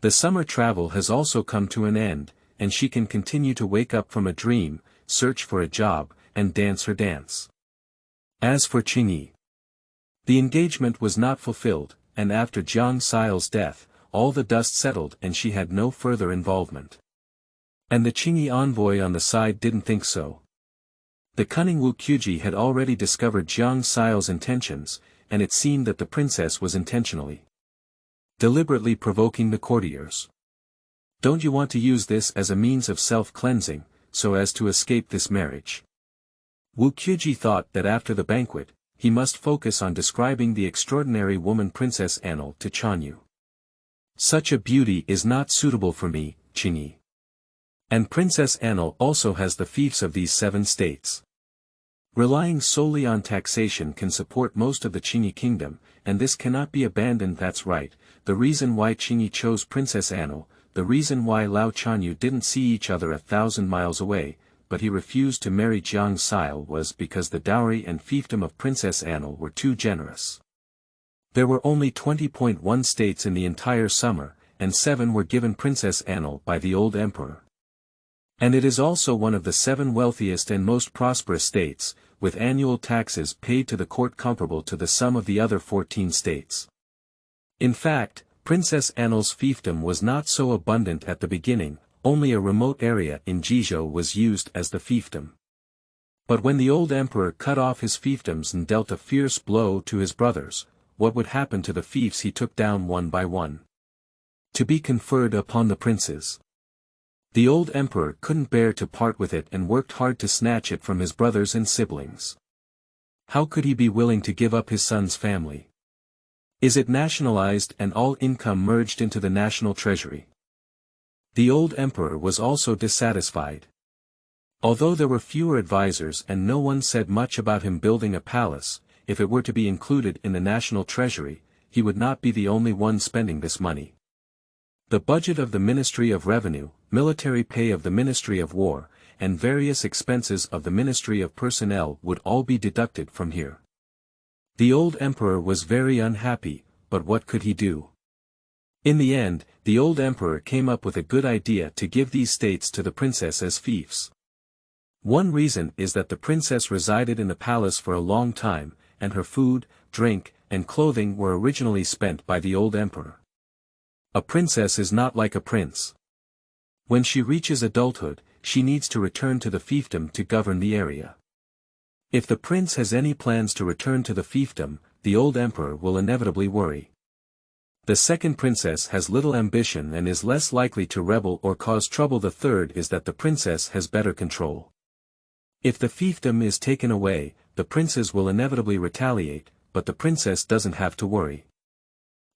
The summer travel has also come to an end, and she can continue to wake up from a dream, search for a job, and dance her dance. As for Qingyi, the engagement was not fulfilled, and after Jiang Sile's death, all the dust settled and she had no further involvement. And the Qingyi envoy on the side didn't think so. The cunning Wu Qiuji had already discovered Jiang Sile's intentions, and it seemed that the princess was deliberately provoking the courtiers. Don't you want to use this as a means of self-cleansing, so as to escape this marriage? Wu Qiuji thought that after the banquet, he must focus on describing the extraordinary woman Princess Anle to Chanyu. Such a beauty is not suitable for me, Qingyi. And Princess Anle also has the fiefs of these 7 states. Relying solely on taxation can support most of the Qingyi kingdom, and this cannot be abandoned. That's right, the reason why Qingyi chose Princess Anle, the reason why Lao Chanyu didn't see each other 1,000 miles away, but he refused to marry Jiang Sile was because the dowry and fiefdom of Princess Anle were too generous. There were only 20.1 states in the entire summer, and 7 were given Princess Anle by the old emperor. And it is also one of the 7 wealthiest and most prosperous states, with annual taxes paid to the court comparable to the sum of the other 14 states. In fact, Princess Anle's fiefdom was not so abundant at the beginning, only a remote area in Jizhou was used as the fiefdom. But when the old emperor cut off his fiefdoms and dealt a fierce blow to his brothers, what would happen to the fiefs he took down one by one? To be conferred upon the princes. The old emperor couldn't bear to part with it and worked hard to snatch it from his brothers and siblings. How could he be willing to give up his son's family? Is it nationalized and all income merged into the national treasury? The old emperor was also dissatisfied. Although there were fewer advisors and no one said much about him building a palace, if it were to be included in the national treasury, he would not be the only one spending this money. The budget of the Ministry of Revenue, military pay of the Ministry of War, and various expenses of the Ministry of Personnel would all be deducted from here. The old emperor was very unhappy, but what could he do? In the end, the old emperor came up with a good idea to give these states to the princess as fiefs. One reason is that the princess resided in the palace for a long time, and her food, drink, and clothing were originally spent by the old emperor. A princess is not like a prince. When she reaches adulthood, she needs to return to the fiefdom to govern the area. If the prince has any plans to return to the fiefdom, the old emperor will inevitably worry. The second princess has little ambition and is less likely to rebel or cause trouble. The third is that the princess has better control. If the fiefdom is taken away, the princes will inevitably retaliate, but the princess doesn't have to worry.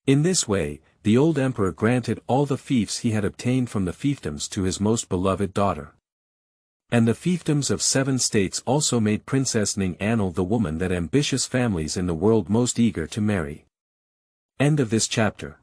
In this way, the old emperor granted all the fiefs he had obtained from the fiefdoms to his most beloved daughter. And the fiefdoms of 7 states also made Princess Ning Anle the woman that ambitious families in the world most eager to marry. End of this chapter.